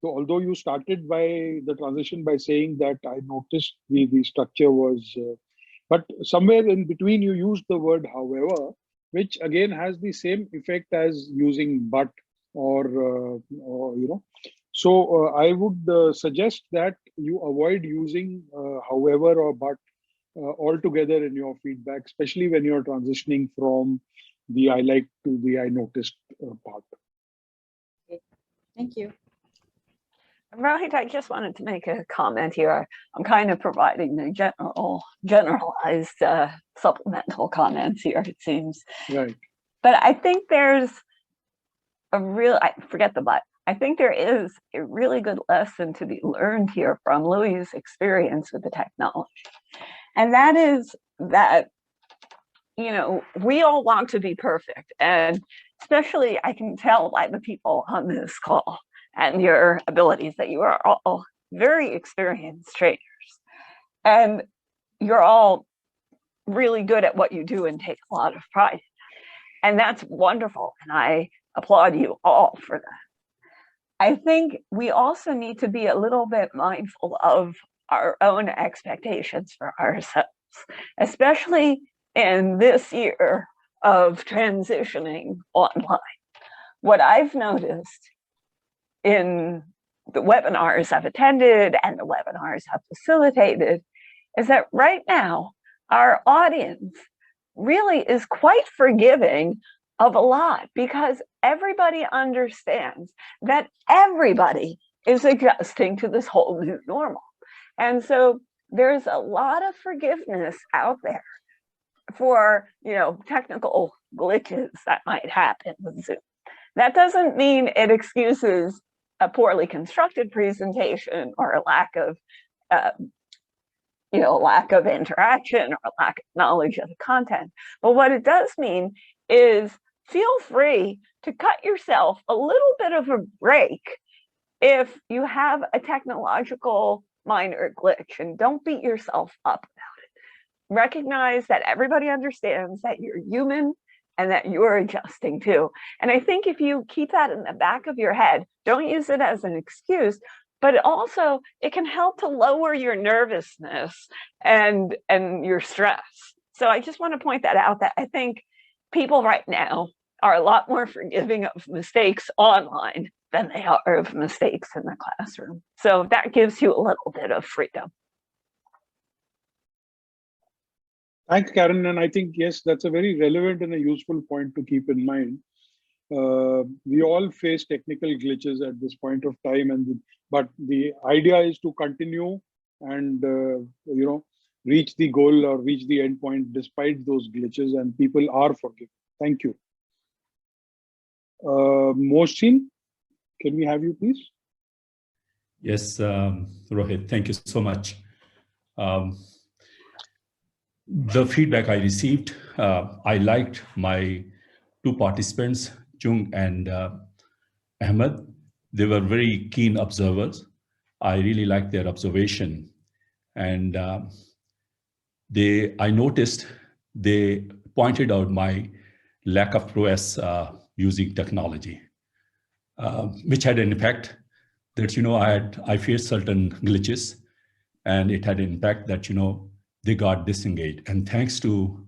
So although you started by the transition by saying that I noticed the structure was, but somewhere in between you used the word however, which again has the same effect as using but or you know. So I would suggest that you avoid using however or but altogether in your feedback, especially when you're transitioning from the I like to the I noticed part. Okay. Thank you. Rohit, I just wanted to make a comment here. I'm kind of providing the generalized supplemental comments here, it seems. Right. But I think there's I forget the but. I think there is a really good lesson to be learned here from Louis' experience with the technology. And that is that, you know, we all want to be perfect. And especially I can tell by the people on this call and your abilities that you are all very experienced trainers. And you're all really good at what you do and take a lot of pride. And that's wonderful. And I applaud you all for that. I think we also need to be a little bit mindful of our own expectations for ourselves, especially in this year of transitioning online. What I've noticed in the webinars I've attended and the webinars I've facilitated is that right now, our audience really is quite forgiving of a lot, because everybody understands that everybody is adjusting to this whole new normal. And so there's a lot of forgiveness out there for, you know, technical glitches that might happen with Zoom. That doesn't mean it excuses a poorly constructed presentation or a lack of lack of interaction or lack of knowledge of the content. But what it does mean is feel free to cut yourself a little bit of a break if you have a technological minor glitch, and don't beat yourself up about it. Recognize that everybody understands that you're human and that you're adjusting to. And I think if you keep that in the back of your head, don't use it as an excuse, but also it can help to lower your nervousness and your stress. So I just want to point that out, that I think people right now are a lot more forgiving of mistakes online than they are of mistakes in the classroom. So that gives you a little bit of freedom. Thanks, Karen. And I think, yes, that's a very relevant and a useful point to keep in mind. We all face technical glitches at this point of time, but the idea is to continue and reach the goal or reach the end point despite those glitches, and people are forgiving. Thank you. Mohsin, can we have you, please? Yes, Rohit, thank you so much. The feedback I received, I liked my two participants, Chung and Ahmed. They were very keen observers. I really liked their observation. And I noticed they pointed out my lack of prowess using technology, which had an impact that, I faced certain glitches, and it had an impact that, they got disengaged. And thanks to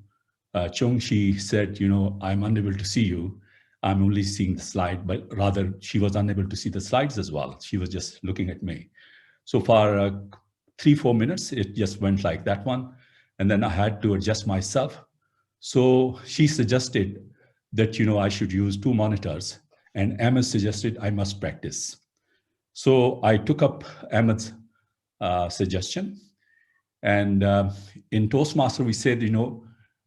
Chung, she said, I'm unable to see you. I'm only seeing the slide, but rather she was unable to see the slides as well. She was just looking at me. So for 3-4 minutes, it just went like that one. And then I had to adjust myself. So she suggested that, I should use 2 monitors, and Ahmed suggested I must practice. So I took up Ahmed's suggestion. And in Toastmaster, we said,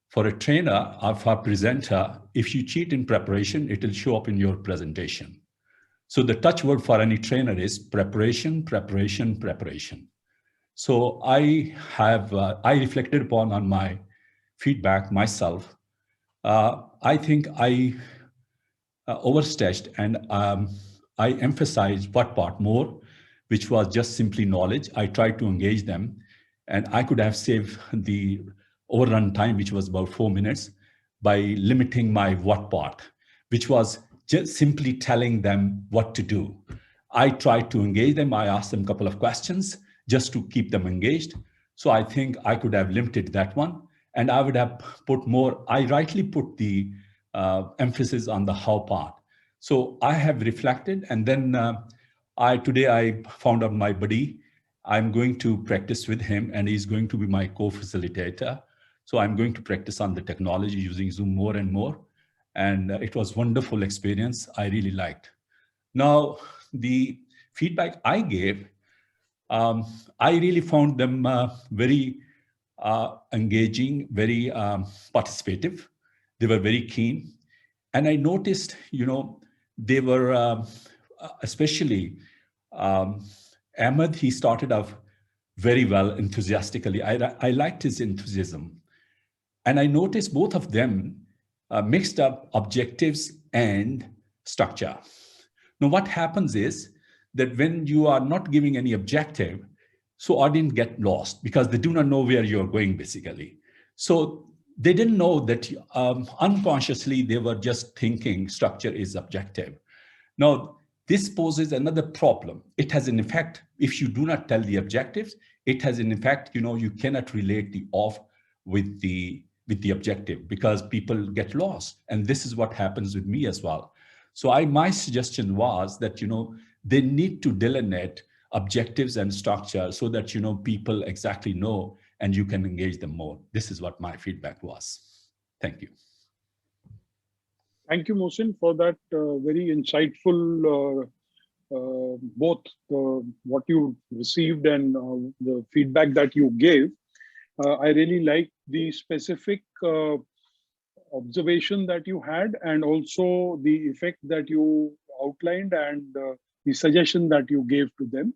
for a trainer or for a presenter, if you cheat in preparation, it will show up in your presentation. So the touch word for any trainer is preparation, preparation, preparation. So I reflected upon on my feedback myself. I think I overstretched, and I emphasized what part more, which was just simply knowledge. I tried to engage them, and I could have saved the overrun time, which was about 4 minutes, by limiting my what part, which was just simply telling them what to do. I tried to engage them. I asked them a couple of questions just to keep them engaged. So I think I could have limited that one, and I would have put more, I rightly put the emphasis on the how part. So I have reflected, and then today I found out my buddy. I'm going to practice with him, and he's going to be my co-facilitator. So I'm going to practice on the technology using Zoom more and more. And it was a wonderful experience. I really liked. Now, the feedback I gave, I really found them very engaging, very participative. They were very keen. And I noticed, they were especially Ahmed, he started off very well, enthusiastically. I liked his enthusiasm. And I noticed both of them mixed up objectives and structure. Now, what happens is that when you are not giving any objective, so audience get lost because they do not know where you're going, basically. So they didn't know that unconsciously they were just thinking structure is objective. Now, this poses another problem. It has an effect, if you do not tell the objectives, it has an effect, you cannot relate the off with the objective because people get lost. And this is what happens with me as well. So my suggestion was that, they need to delineate objectives and structure so that, people exactly know and you can engage them more. This is what my feedback was. Thank you. Thank you, Mohsin, for that very insightful, both what you received and the feedback that you gave. I really like the specific observation that you had, and also the effect that you outlined and the suggestion that you gave to them.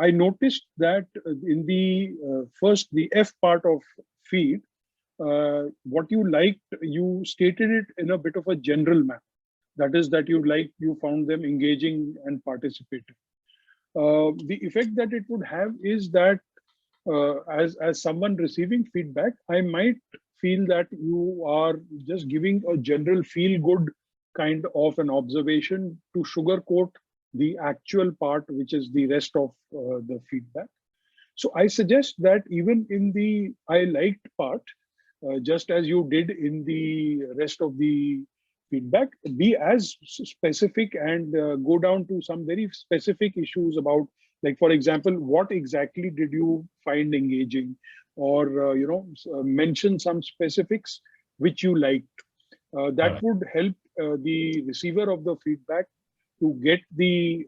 I noticed that in the the F part of feed, what you liked, you stated it in a bit of a general manner. That is that you found them engaging and participating. The effect that it would have is that as someone receiving feedback, I might feel that you are just giving a general feel good kind of an observation to sugarcoat the actual part, which is the rest of the feedback. So I suggest that even in the I liked part, just as you did in the rest of the feedback, be as specific and go down to some very specific issues about, like, for example, what exactly did you find engaging, or mention some specifics which you liked. That would help the receiver of the feedback to get the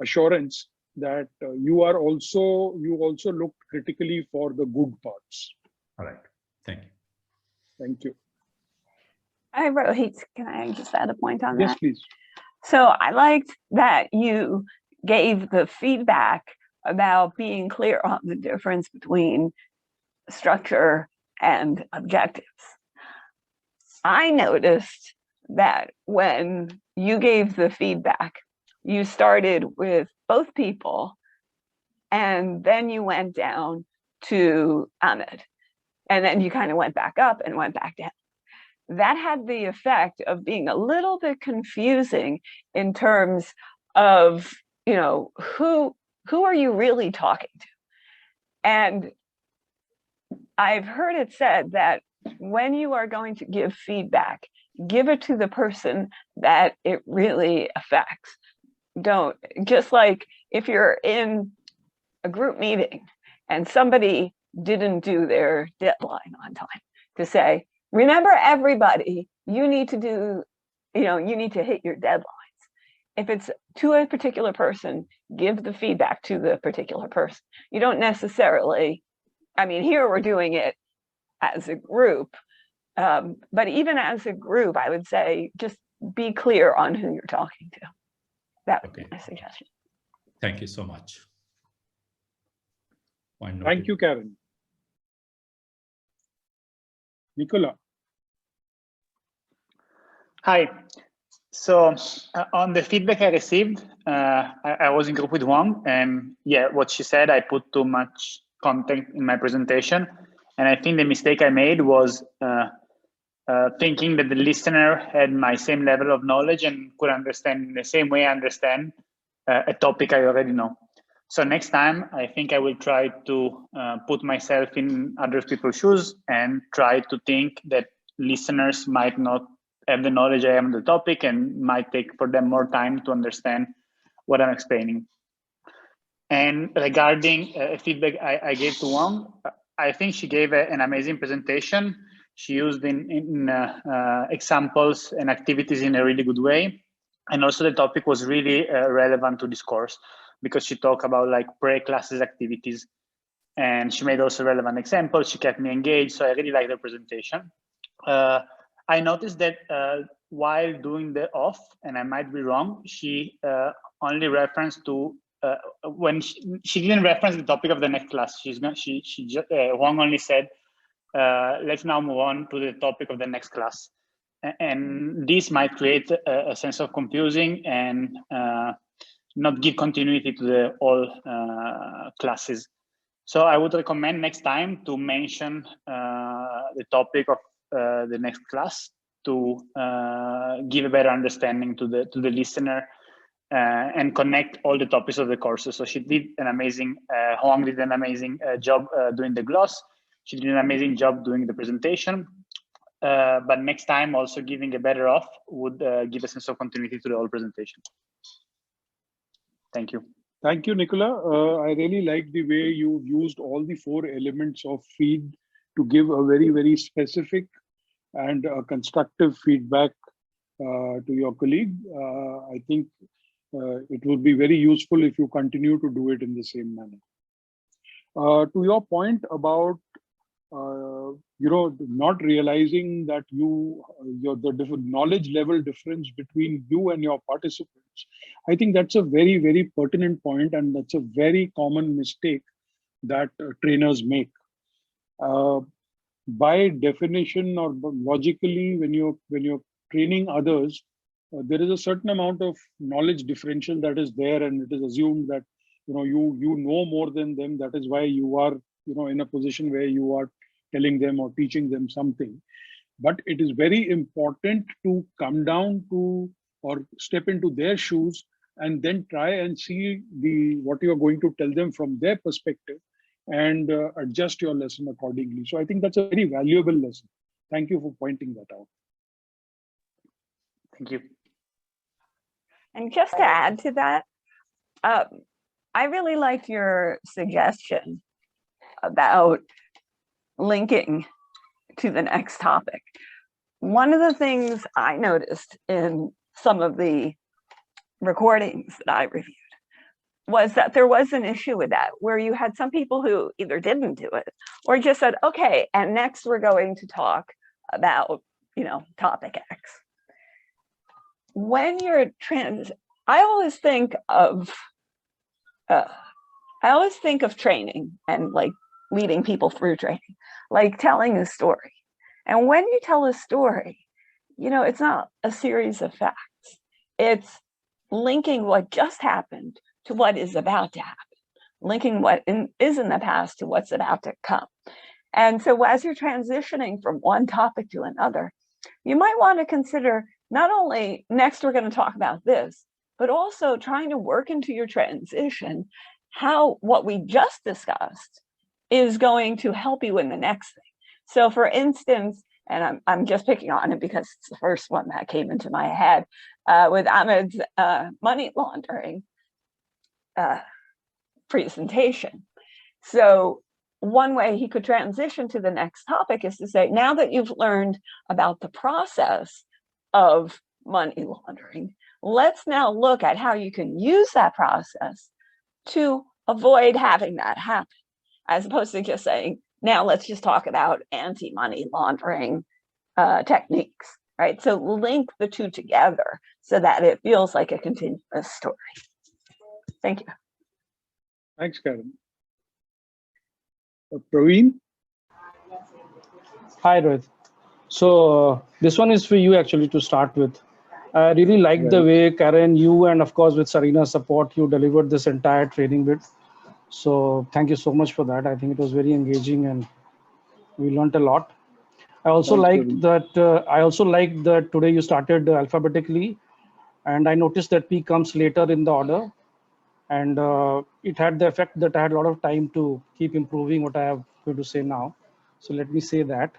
assurance that you also looked critically for the good parts. All right. Thank you. Thank you. Hi, Rohit. Can I just add a point on that? Yes, please. So I liked that you gave the feedback about being clear on the difference between structure and objectives. I noticed that when you gave the feedback, you started with both people, and then you went down to Ahmed, and then you kind of went back up and went back down. That had the effect of being a little bit confusing in terms of, who are you really talking to? And I've heard it said that when you are going to give feedback, give it to the person that it really affects. Don't, just like if you're in a group meeting and somebody didn't do their deadline on time, to say, remember everybody, you need to do, you need to hit your deadlines. If it's to a particular person, give the feedback to the particular person. You don't necessarily, here we're doing it as a group, but even as a group, I would say just be clear on who you're talking to. That would be my suggestion. Thank you so much. Thank you, Karen. Nicola. Hi. So on the feedback I received, I was in group with Wang, and yeah, what she said, I put too much content in my presentation. And I think the mistake I made was thinking that the listener had my same level of knowledge and could understand in the same way I understand a topic I already know. So next time, I think I will try to put myself in other people's shoes and try to think that listeners might not have the knowledge I have on the topic and might take for them more time to understand what I'm explaining. And regarding feedback I gave to Wang, I think she gave an amazing presentation. She used in examples and activities in a really good way. And also the topic was really relevant to this course because she talked about like pre-classes activities. And she made also relevant examples. She kept me engaged. So I really liked the presentation. I noticed that while doing the off, and I might be wrong, she only referenced to when she didn't reference the topic of the next class. Wang only said, let's now move on to the topic of the next class. And this might create a sense of confusing and not give continuity to the all classes. So I would recommend next time to mention the topic of the next class to give a better understanding to the listener and connect all the topics of the courses. So she did an amazing, Hoang did an amazing job doing the gloss. She did an amazing job doing the presentation. But next time also giving a better off would give a sense of continuity to the whole presentation. Thank you. Thank you, Nicola. I really like the way you used all the 4 elements of feed to give a very, very specific and constructive feedback to your colleague. I think it would be very useful if you continue to do it in the same manner. To your point about not realizing that the different knowledge level difference between you and your participants, I think that's a very, very pertinent point, and that's a very common mistake that trainers make. By definition or logically, when you're training others, there is a certain amount of knowledge differential that is there, and it is assumed that you know more than them. That is why you are in a position where you are telling them or teaching them something. But it is very important to come down to or step into their shoes and then try and see what you're going to tell them from their perspective and adjust your lesson accordingly. So I think that's a very valuable lesson. Thank you for pointing that out. Thank you. And just to add to that, I really liked your suggestion about linking to the next topic. One of the things I noticed in some of the recordings that I reviewed was that there was an issue with that, where you had some people who either didn't do it or just said, okay, and next we're going to talk about, topic X. When you're I always think of training and like leading people through training, like telling a story. And when you tell a story, it's not a series of facts. It's linking what just happened to what is about to happen, linking what is in the past to what's about to come. And so as you're transitioning from one topic to another, you might want to consider not only next we're going to talk about this, but also trying to work into your transition how what we just discussed is going to help you in the next thing. So for instance, and I'm just picking on it because it's the first one that came into my head, with Ahmed's money laundering presentation. So one way he could transition to the next topic is to say, now that you've learned about the process of money laundering, let's now look at how you can use that process to avoid having that happen, as opposed to just saying, now let's just talk about anti-money laundering techniques, right? So link the two together so that it feels like a continuous story. Thank you. Thanks, Karen. Praveen? Hi, Rohit. So this one is for you actually to start with. I really liked the way, Karen, you and of course with Sarina's support, you delivered this entire training bit. So thank you so much for that. I think it was very engaging and we learned a lot. I also liked that today you started alphabetically, and I noticed that P comes later in the order, and it had the effect that I had a lot of time to keep improving what I have going to say now. So let me say that.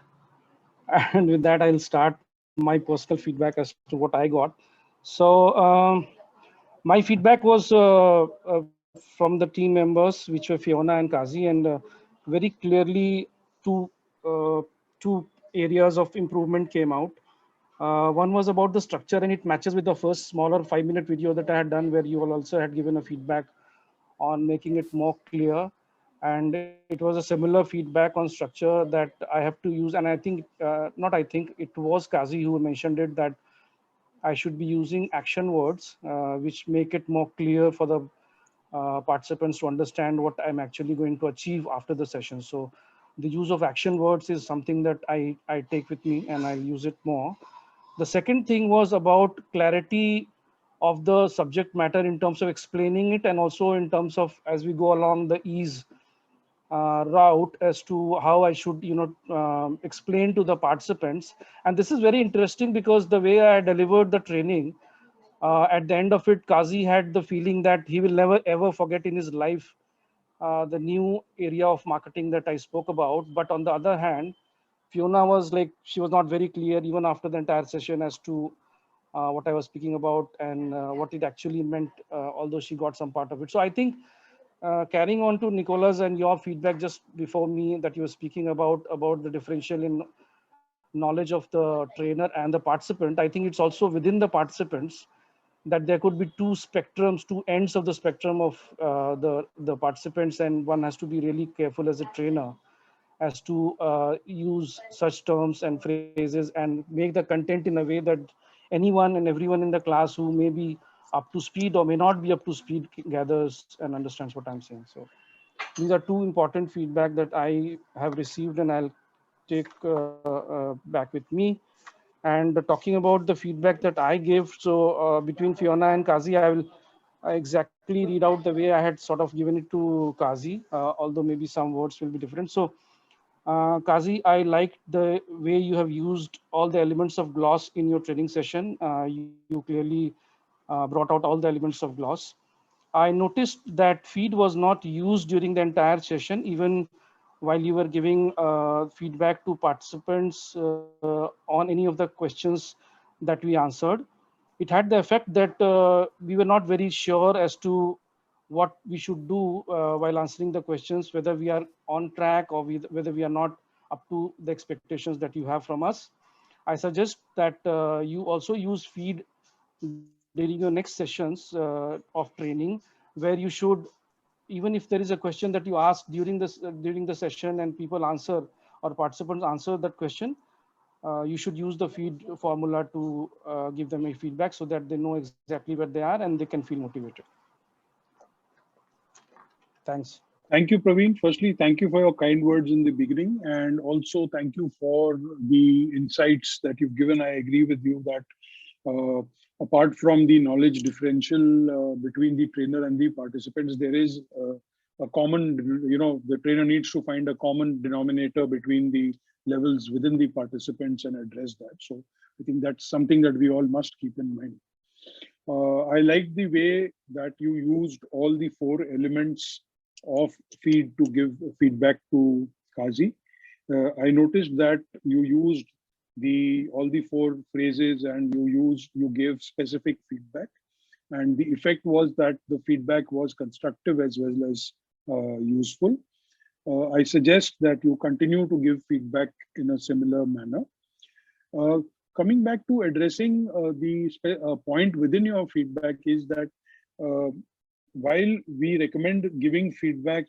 And with that, I'll start my personal feedback as to what I got. So my feedback was from the team members, which were Fiona and Kazi, and very clearly two areas of improvement came out. One was about the structure, and it matches with the first smaller 5-minute video that I had done, where you all also had given a feedback on making it more clear. And it was a similar feedback on structure that I have to use. And I think, it was Kazi who mentioned it, that I should be using action words, which make it more clear for the participants to understand what I'm actually going to achieve after the session. So the use of action words is something that I take with me and I use it more. The second thing was about clarity of the subject matter in terms of explaining it, and also in terms of, as we go along the ease route, as to how I should, explain to the participants. And this is very interesting because the way I delivered the training, at the end of it, Kazi had the feeling that he will never ever forget in his life the new area of marketing that I spoke about. But on the other hand, Fiona was like, she was not very clear even after the entire session as to what I was speaking about and what it actually meant, although she got some part of it. So I think carrying on to Nicola's and your feedback just before me that you were speaking about the differential in knowledge of the trainer and the participant, I think it's also within the participants that there could be two spectrums, two ends of the spectrum of the participants, and one has to be really careful as a trainer as to use such terms and phrases and make the content in a way that anyone and everyone in the class who may be up to speed or may not be up to speed gathers and understands what I'm saying. So these are two important feedback that I have received and I'll take back with me. And talking about the feedback that I gave, so between Fiona and Kazi, I will exactly read out the way I had sort of given it to Kazi, although maybe some words will be different. So Kazi, I liked the way you have used all the elements of gloss in your training session. You clearly brought out all the elements of gloss. I noticed that feed was not used during the entire session, even while you were giving feedback to participants on any of the questions that we answered. It had the effect that we were not very sure as to what we should do while answering the questions, whether we are on track or whether we are not up to the expectations that you have from us. I suggest that you also use feed during your next sessions of training, where you should, even if there is a question that you ask during the session and people answer or participants answer that question, you should use the feed formula to give them a feedback so that they know exactly where they are and they can feel motivated. Thanks. Thank you, Praveen. Firstly, thank you for your kind words in the beginning, and also thank you for the insights that you've given. I agree with you that apart from the knowledge differential between the trainer and the participants, there is a common, the trainer needs to find a common denominator between the levels within the participants and address that. So I think that's something that we all must keep in mind. I like the way that you used all the 4 elements of feed to give feedback to Kazi. I noticed that you used all the 4 phrases and you gave specific feedback, and the effect was that the feedback was constructive as well as useful. I suggest that you continue to give feedback in a similar manner. Coming back to addressing the point within your feedback is that while we recommend giving feedback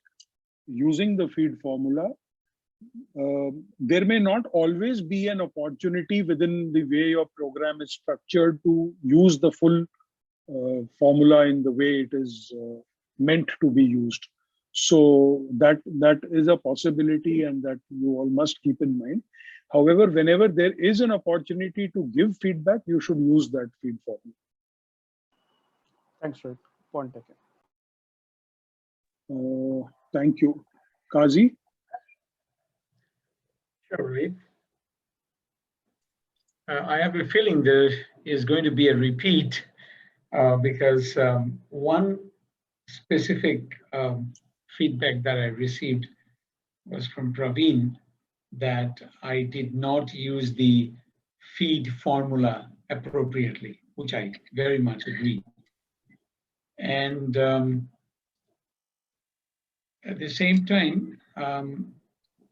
using the feed formula, there may not always be an opportunity within the way your program is structured to use the full formula in the way it is meant to be used. So that is a possibility, and that you all must keep in mind. However, whenever there is an opportunity to give feedback, you should use that feed formula. Thanks, Rohit. Point taken. Thank you. Kazi? Sure, Rohit. I have a feeling there is going to be a repeat because one specific feedback that I received was from Praveen that I did not use the feed formula appropriately, which I very much agree. And at the same time,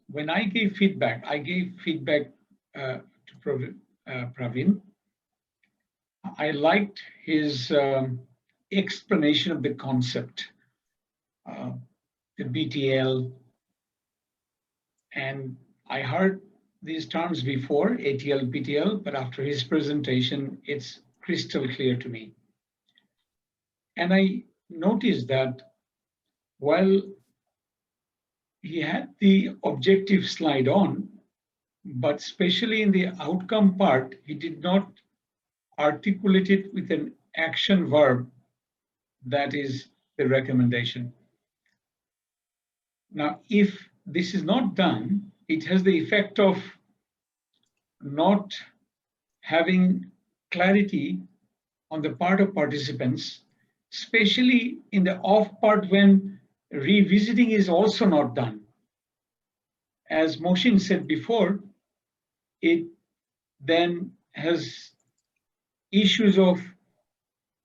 when I gave feedback to Praveen. I liked his explanation of the concept, the BTL, and I heard these terms before, ATL, BTL, but after his presentation, it's crystal clear to me. And I noticed that while he had the objective slide on, but especially in the outcome part, he did not articulate it with an action verb that is the recommendation. Now, if this is not done, it has the effect of not having clarity on the part of participants, especially in the off part when revisiting is also not done. As Moshin said before, it then has issues of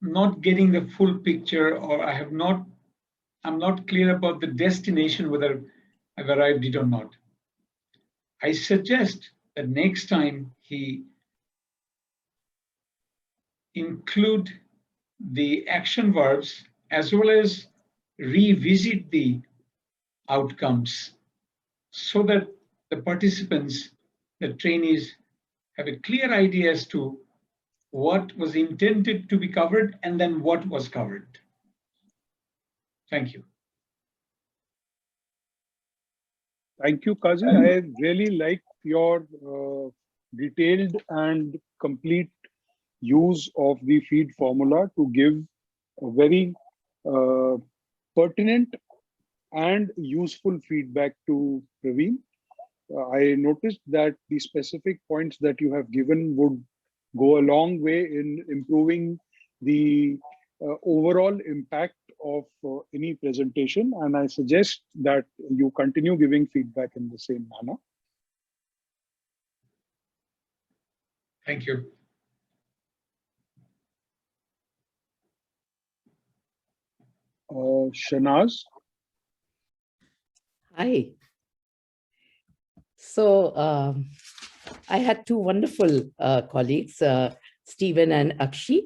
not getting the full picture, or I'm not clear about the destination, whether I've arrived it or not. I suggest that next time he include the action verbs as well as revisit the outcomes so that the participants, the trainees, have a clear idea as to what was intended to be covered and then what was covered. Thank you. Thank you, Kazi. I really like your detailed and complete use of the feed formula to give a very pertinent and useful feedback to Praveen. I noticed that the specific points that you have given would go a long way in improving the overall impact of any presentation. And I suggest that you continue giving feedback in the same manner. Thank you. Shanaz. Hi. So I had two wonderful colleagues, Stephen and Akshi.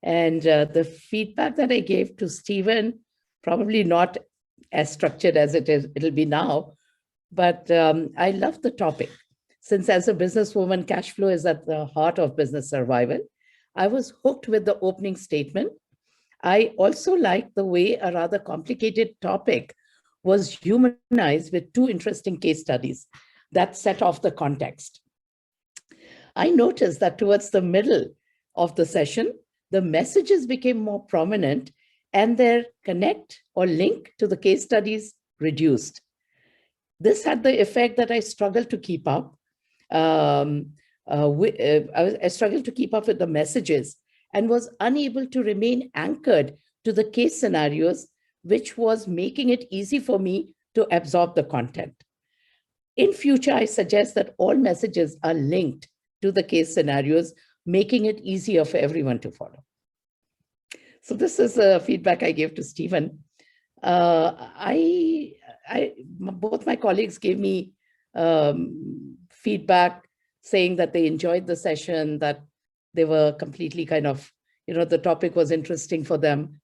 And the feedback that I gave to Stephen, probably not as structured as it'll be now, but I love the topic. Since as a businesswoman, cash flow is at the heart of business survival, I was hooked with the opening statement. I also liked the way a rather complicated topic was humanized with two interesting case studies that set off the context. I noticed that towards the middle of the session, the messages became more prominent and their connect or link to the case studies reduced. This had the effect that I struggled to keep up. I struggled to keep up with the messages and was unable to remain anchored to the case scenarios, which was making it easy for me to absorb the content. In future, I suggest that all messages are linked to the case scenarios, making it easier for everyone to follow. So this is feedback I gave to Stephen. Both my colleagues gave me feedback saying that they enjoyed the session, that they were completely kind of, the topic was interesting for them.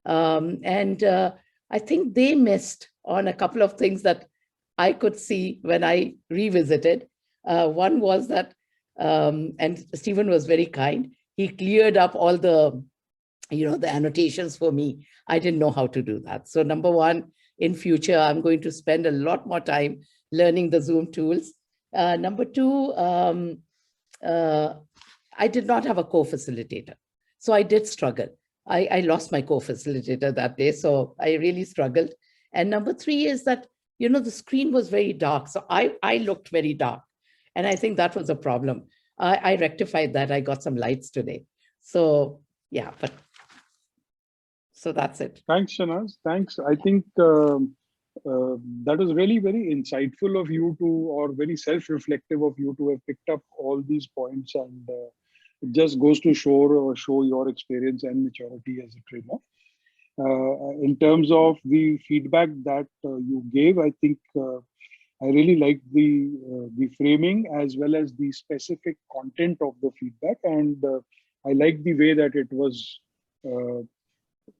I think they missed on a couple of things that I could see when I revisited. One was that, and Stephen was very kind, he cleared up all the, the annotations for me. I didn't know how to do that. So number one, in future, I'm going to spend a lot more time learning the Zoom tools. Number two, I did not have a co-facilitator. So I did struggle. I lost my co-facilitator that day, so I really struggled. And number three is that, the screen was very dark. So I looked very dark. And I think that was a problem. I rectified that. I got some lights today. So yeah, so that's it. Thanks, Shanaz. Thanks. I think that was really very insightful of you to, or very self-reflective of you to have picked up all these points, and it just goes to show your experience and maturity as a trainer. In terms of the feedback that you gave, I think I really liked the framing as well as the specific content of the feedback, and I liked the way that it was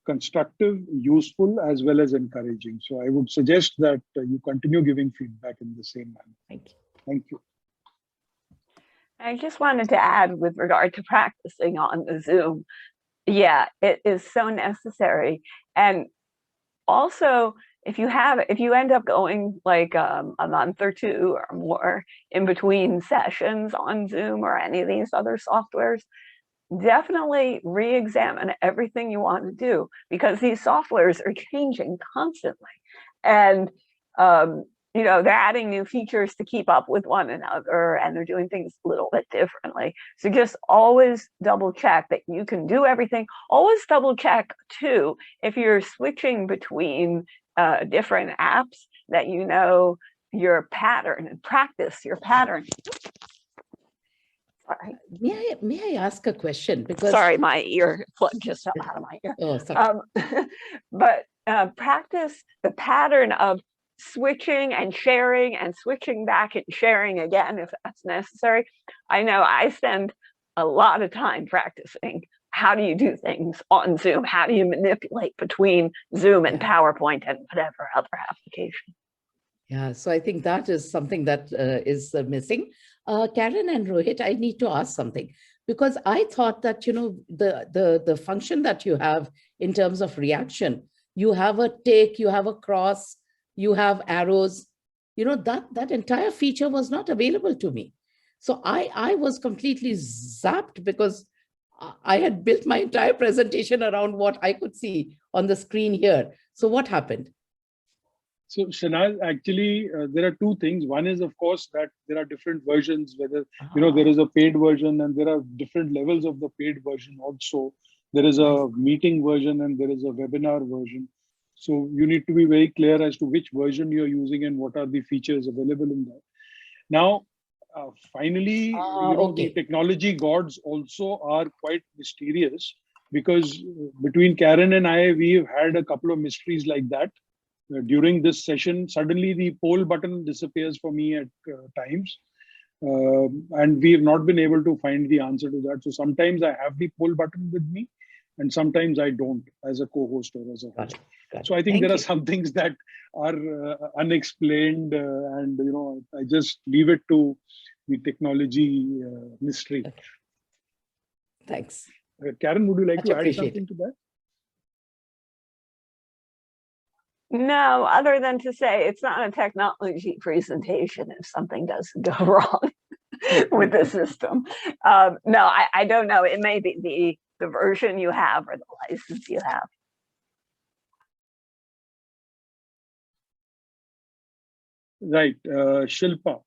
constructive, useful, as well as encouraging. So I would suggest that you continue giving feedback in the same manner. Thank you. Thank you. I just wanted to add with regard to practicing on the Zoom. Yeah, it is so necessary. And also, if you end up going like a month or two or more in between sessions on Zoom or any of these other softwares, definitely re-examine everything you want to do, because these softwares are changing constantly. And they're adding new features to keep up with one another, and they're doing things a little bit differently. So just always double check that you can do everything. Always double check too, if you're switching between different apps, that you know your pattern and practice your pattern. Sorry. May I ask a question? Because sorry, my ear plug just fell out of my ear. Oh, sorry. But practice the pattern of switching and sharing and switching back and sharing again if that's necessary. I know I spend a lot of time practicing how do you do things on Zoom? How do you manipulate between Zoom and PowerPoint and whatever other application? Yeah, so I think that is something that is missing. Karen and Rohit, I need to ask something, because I thought that, the function that you have in terms of reaction, you have a tick, you have a cross, you have arrows, that entire feature was not available to me. So I was completely zapped, because I had built my entire presentation around what I could see on the screen here. So what happened? So Shanaz, actually, there are two things. One is, of course, that there are different versions, whether, there is a paid version and there are different levels of the paid version also. There is a meeting version and there is a webinar version. So you need to be very clear as to which version you're using and what are the features available in that. Now, finally, the technology gods also are quite mysterious, because between Karen and I, we've had a couple of mysteries like that. During this session, suddenly the poll button disappears for me at times. And we have not been able to find the answer to that. So sometimes I have the poll button with me and sometimes I don't, as a co-host or as a host. So I think there are some things that are unexplained, and I just leave it to the technology mystery. Thanks. Karen, would you like to add something to that? No, other than to say it's not a technology presentation if something doesn't go wrong with the system. No, I don't know. It may be the version you have or the license you have. Right. Shilpa.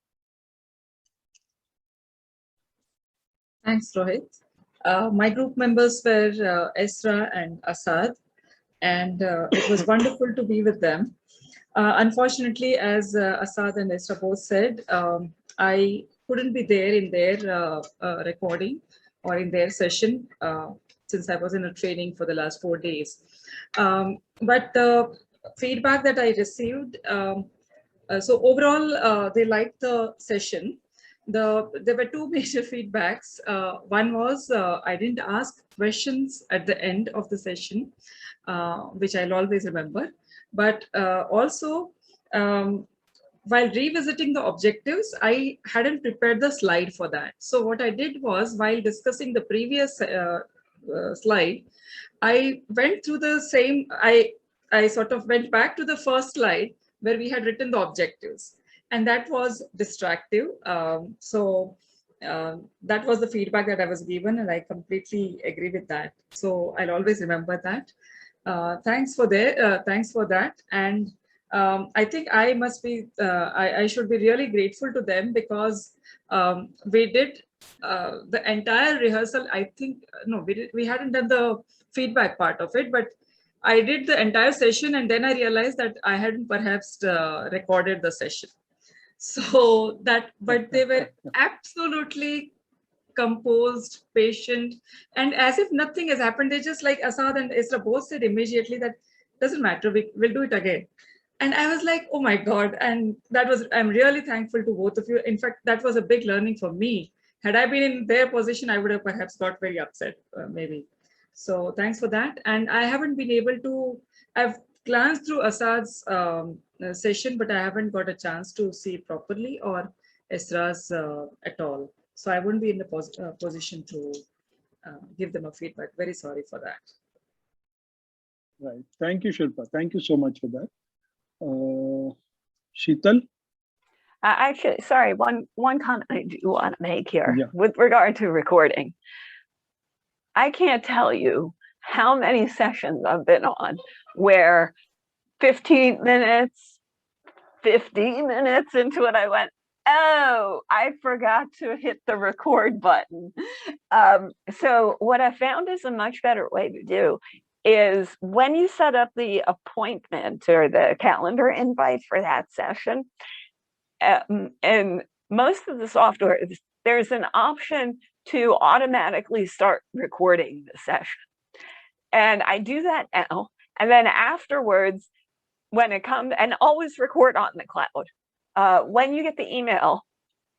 Thanks, Rohit. My group members were Esra and Asad, and it was wonderful to be with them. Unfortunately, as Asad and Esra both said, I couldn't be there in their recording or in their session since I was in a training for the last 4 days. But the feedback that I received, so overall, they liked the session. There were two major feedbacks. One was I didn't ask questions at the end of the session, which I'll always remember. But also, while revisiting the objectives, I hadn't prepared the slide for that. So what I did was, while discussing the previous slide, I went through the same, I sort of went back to the first slide where we had written the objectives. And that was distractive. So that was the feedback that I was given, and I completely agree with that. So I'll always remember that. Thanks for that. And I think I must be, I should be really grateful to them, because we did the entire rehearsal. I think, no, we hadn't done the feedback part of it, but I did the entire session, and then I realized that I hadn't perhaps recorded the session. So that, but they were absolutely composed, patient, and as if nothing has happened. They just, like Asad and Isra both said immediately, that doesn't matter, we'll do it again. And I was like, oh my God. And that was, I'm really thankful to both of you. In fact, that was a big learning for me. Had I been in their position, I would have perhaps got very upset, maybe. So thanks for that. And I haven't been able to, I've glanced through Asad's session, but I haven't got a chance to see properly, or Esra's at all. So I wouldn't be in the position to give them a feedback. Very sorry for that. Right. Thank you, Shilpa. Thank you so much for that. Sheetal? Actually, sorry, one comment I do want to make here with regard to recording. I can't tell you how many sessions I've been on where 15 minutes, 50 minutes into it, I went, oh, I forgot to hit the record button. So what I found is a much better way to do is when you set up the appointment or the calendar invite for that session, and most of the software, there's an option to automatically start recording the session. And I do that now. And then afterwards, when it comes, and always record on the cloud. When you get the email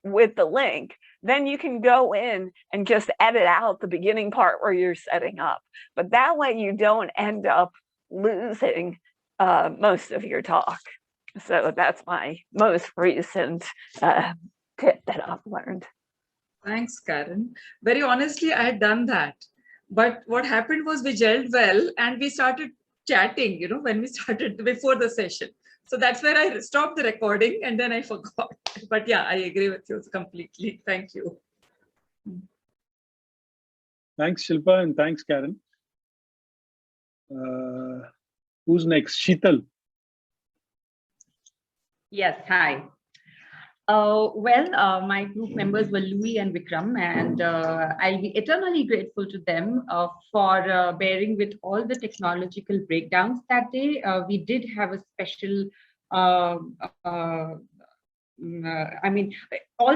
with the link, then you can go in and just edit out the beginning part where you're setting up. But that way you don't end up losing most of your talk. So that's my most recent tip that I've learned. Thanks, Karen. Very honestly, I had done that. But what happened was we gelled well and we started chatting, when we started before the session. So that's where I stopped the recording and then I forgot. But yeah, I agree with you completely. Thank you. Thanks, Shilpa, and thanks, Karen. Who's next? Sheetal. Yes, hi. My group members were Louis and Vikram, and I'll be eternally grateful to them for bearing with all the technological breakdowns that day. We did have a special, all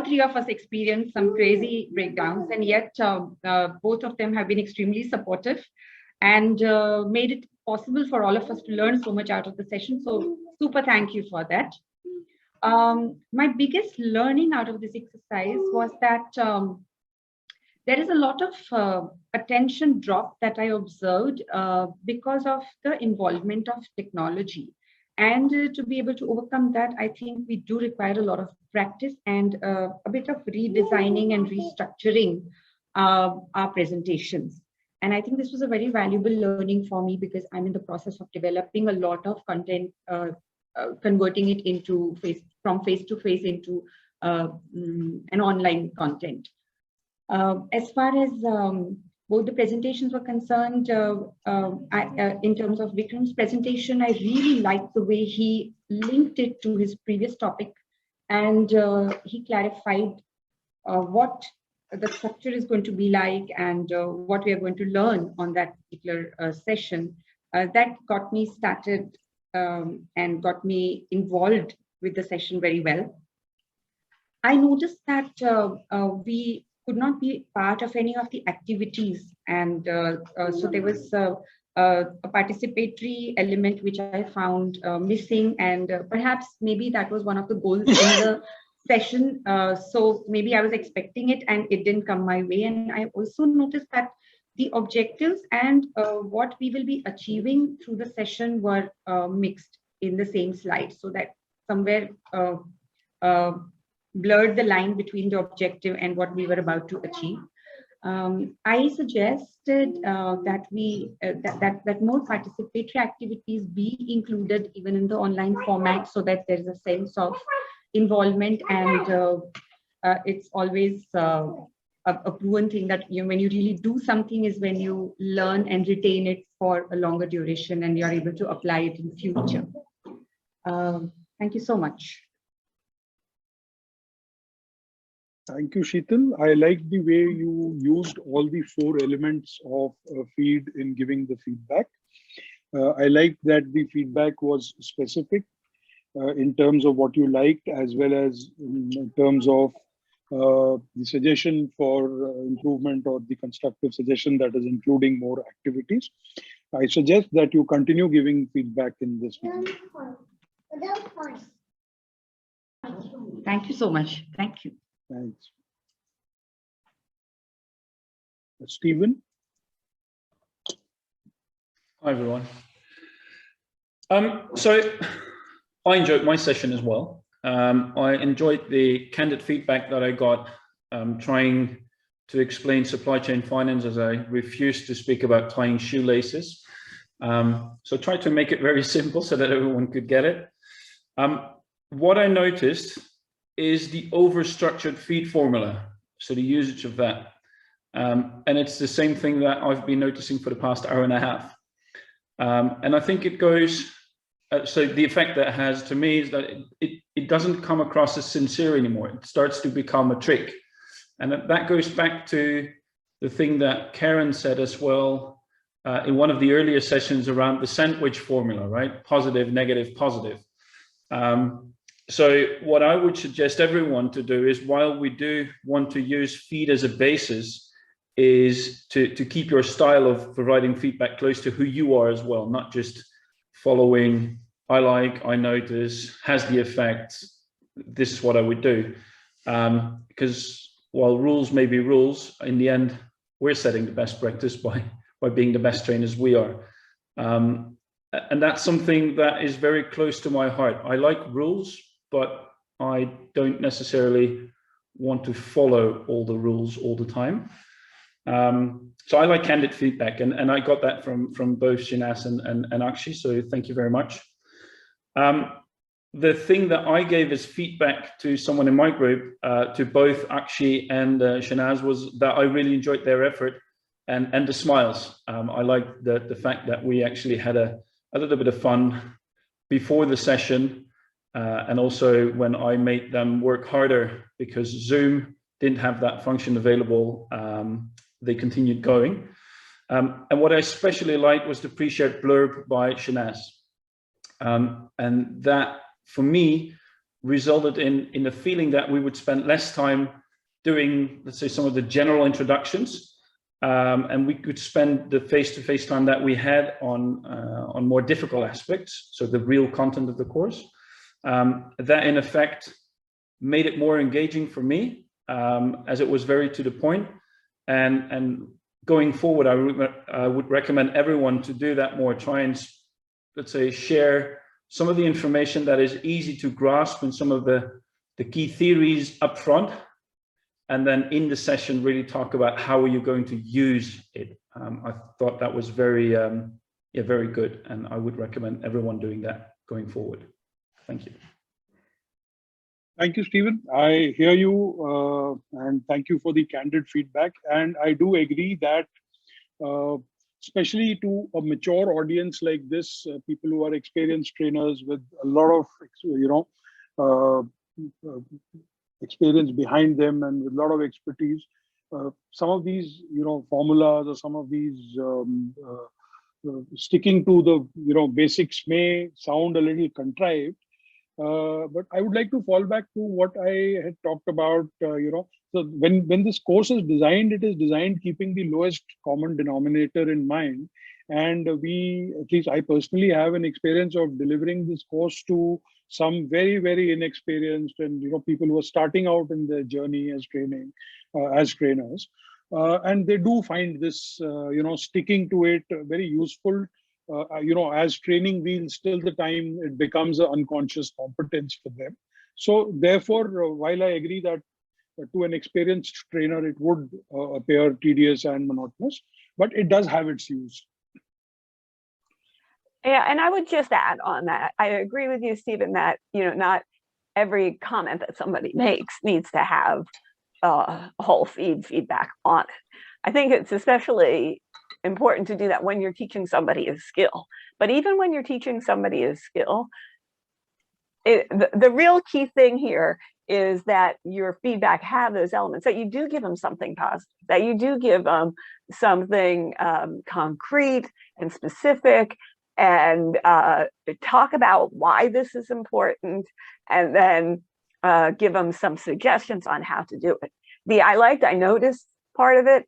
three of us experienced some crazy breakdowns, and yet both of them have been extremely supportive and made it possible for all of us to learn so much out of the session. So super thank you for that. My biggest learning out of this exercise was that there is a lot of attention drop that I observed because of the involvement of technology. And to be able to overcome that, I think we do require a lot of practice and a bit of redesigning and restructuring our presentations. And I think this was a very valuable learning for me because I'm in the process of developing a lot of content, converting it into from face-to-face into an online content. As far as both the presentations were concerned, in terms of Vikram's presentation, I really liked the way he linked it to his previous topic, and he clarified what the structure is going to be like and what we are going to learn on that particular session. That got me started and got me involved with the session very well. I noticed that we could not be part of any of the activities, and so there was a participatory element which I found missing, and perhaps maybe that was one of the goals in the session. So maybe I was expecting it and it didn't come my way. And I also noticed that the objectives and what we will be achieving through the session were mixed in the same slide, so that somewhere blurred the line between the objective and what we were about to achieve. I suggested that that more participatory activities be included even in the online format, so that there is a sense of involvement, and it's always a proven thing that when you really do something is when you learn and retain it for a longer duration and you're able to apply it in the future. Thank you so much. Thank you, Sheetal. I like the way you used all the 4 elements of feed in giving the feedback. I like that the feedback was specific in terms of what you liked, as well as in terms of the suggestion for improvement or the constructive suggestion that is including more activities. I suggest that you continue giving feedback in this manner. Thank you so much. Thank you. Thanks. Stephen. Hi, everyone. So I enjoyed my session as well. I enjoyed the candid feedback that I got trying to explain supply chain finance, as I refused to speak about tying shoelaces. So try to make it very simple so that everyone could get it. What I noticed is the overstructured feed formula, so the usage of that. And it's the same thing that I've been noticing for the past hour and a half. And I think it goes, so the effect that it has to me is that it doesn't come across as sincere anymore. It starts to become a trick. And that goes back to the thing that Karen said as well in one of the earlier sessions around the sandwich formula, right? Positive, negative, positive. So what I would suggest everyone to do is, while we do want to use feed as a basis, is to keep your style of providing feedback close to who you are as well, not just following, I like, I notice, has the effect, this is what I would do. Because while rules may be rules, in the end, we're setting the best practice by being the best trainers we are. And that's something that is very close to my heart. I like rules, but I don't necessarily want to follow all the rules all the time. So I like candid feedback, and I got that from both Shinaz and Akshi, so thank you very much. The thing that I gave as feedback to someone in my group, to both Akshi and Shinaz, was that I really enjoyed their effort and the smiles. I liked the fact that we actually had a little bit of fun before the session, and also when I made them work harder because Zoom didn't have that function available, they continued going. And what I especially liked was the pre-shared blurb by Shanaz. And that, for me, resulted in a feeling that we would spend less time doing, let's say, some of the general introductions, and we could spend the face-to-face time that we had on more difficult aspects, so the real content of the course. That, in effect, made it more engaging for me, as it was very to the point. And going forward, I would recommend everyone to do that more. Try and, let's say, share some of the information that is easy to grasp and some of the key theories up front, and then in the session really talk about how are you going to use it. I thought that was very, very good, and I would recommend everyone doing that going forward. Thank you. Thank you, Stephen. I hear you, and thank you for the candid feedback. And I do agree that, especially to a mature audience like this, people who are experienced trainers with a lot of, experience behind them and with a lot of expertise, some of these, formulas or some of these sticking to the, basics may sound a little contrived. But I would like to fall back to what I had talked about, so when this course is designed, it is designed keeping the lowest common denominator in mind. And we, at least I personally have an experience of delivering this course to some very, very inexperienced and, people who are starting out in their journey as trainers. And they do find this, sticking to it very useful. As training wheels, till the time it becomes an unconscious competence for them. So therefore, while I agree that to an experienced trainer, it would appear tedious and monotonous, but it does have its use. Yeah, and I would just add on that. I agree with you, Stephen, that, not every comment that somebody makes needs to have a whole feedback on it. I think it's especially important to do that when you're teaching somebody a skill. But even when you're teaching somebody a skill, the real key thing here is that your feedback have those elements, that you do give them something positive, that you do give them something concrete and specific, and talk about why this is important, and then give them some suggestions on how to do it. I noticed part of it.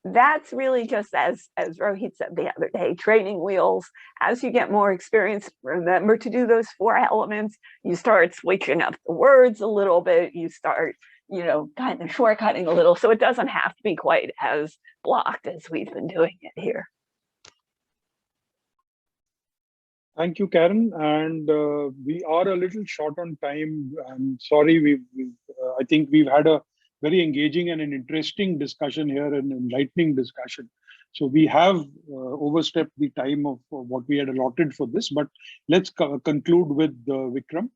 That's really just, as Rohit said the other day, training wheels. As you get more experience, remember to do those 4 elements. You start switching up the words a little bit. You start, kind of shortcutting a little. So it doesn't have to be quite as blocked as we've been doing it here. Thank you, Karen. And we are a little short on time. I'm sorry. I think we've had a very engaging and an interesting discussion here, an enlightening discussion. So we have overstepped the time of what we had allotted for this, but let's conclude with Vikram.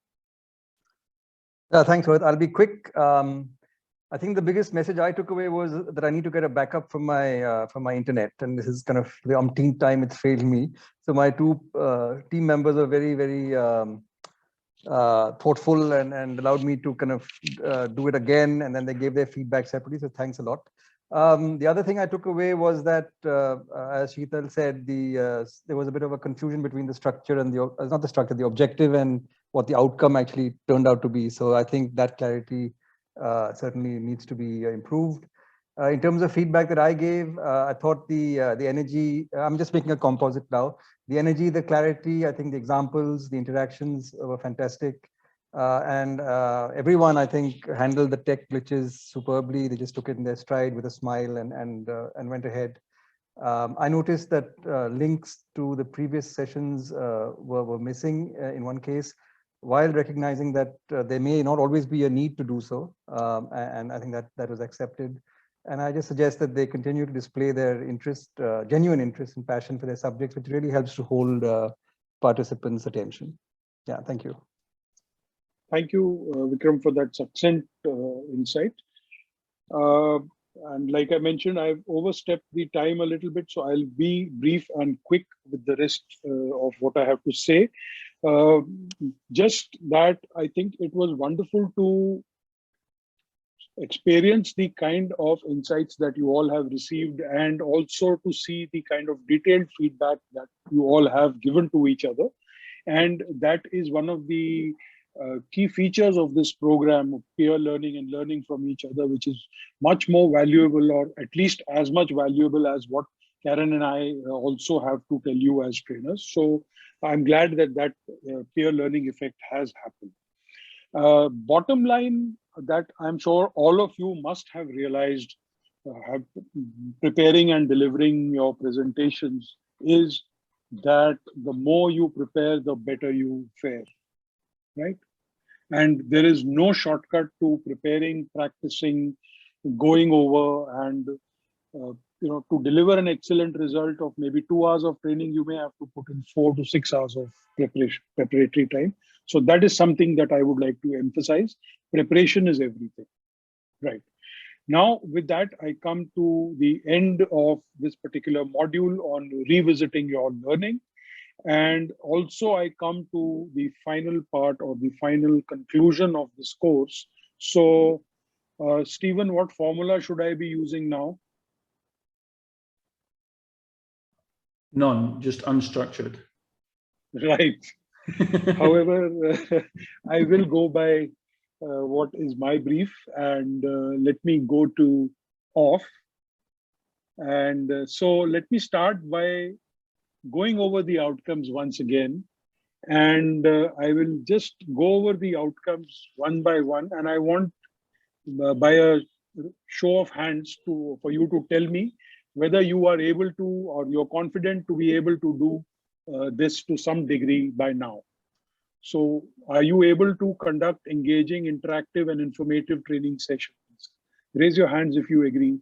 Thanks, Rohit. I'll be quick. I think the biggest message I took away was that I need to get a backup from my internet, and this is kind of the umpteenth time it's failed me. So my 2 team members are very, very thoughtful and allowed me to kind of do it again, and then they gave their feedback separately, so thanks a lot. The other thing I took away was that, as Sheetal said, there was a bit of a confusion between the structure and the objective and what the outcome actually turned out to be. So I think that clarity certainly needs to be improved. In terms of feedback that I gave, I thought the energy, I'm just making a composite now, the energy, the clarity, I think the examples, the interactions were fantastic. And everyone, I think, handled the tech glitches superbly. They just took it in their stride with a smile and went ahead. I noticed that links to the previous sessions were missing in one case, while recognizing that there may not always be a need to do so. And I think that was accepted. And I just suggest that they continue to display their interest, genuine interest and passion for their subjects, which really helps to hold participants' attention. Yeah, thank you. Thank you, Vikram, for that succinct insight. And like I mentioned, I've overstepped the time a little bit, so I'll be brief and quick with the rest of what I have to say. Just that I think it was wonderful to experience the kind of insights that you all have received, and also to see the kind of detailed feedback that you all have given to each other. And that is one of the key features of this program of peer learning and learning from each other, which is much more valuable, or at least as much valuable as what Karen and I also have to tell you as trainers. So I'm glad that that peer learning effect has happened. Bottom line that I'm sure all of you must have realized preparing and delivering your presentations is that the more you prepare, the better you fare, right? And there is no shortcut to preparing, practicing, going over, and to deliver an excellent result of maybe 2 hours of training, you may have to put in 4 to 6 hours of preparatory time. So that is something that I would like to emphasize. Preparation is everything, right? Now, with that, I come to the end of this particular module on revisiting your learning. And also I come to the final part, or the final conclusion of this course. So, Stephen, what formula should I be using now? None, just unstructured. Right. However, I will go by what is my brief, and let me go to off. And so let me start by going over the outcomes once again. And I will just go over the outcomes one by one. And I want, by a show of hands, for you to tell me whether you are able to, or you're confident to be able to do this to some degree by now. So are you able to conduct engaging, interactive, and informative training sessions? Raise your hands if you agree.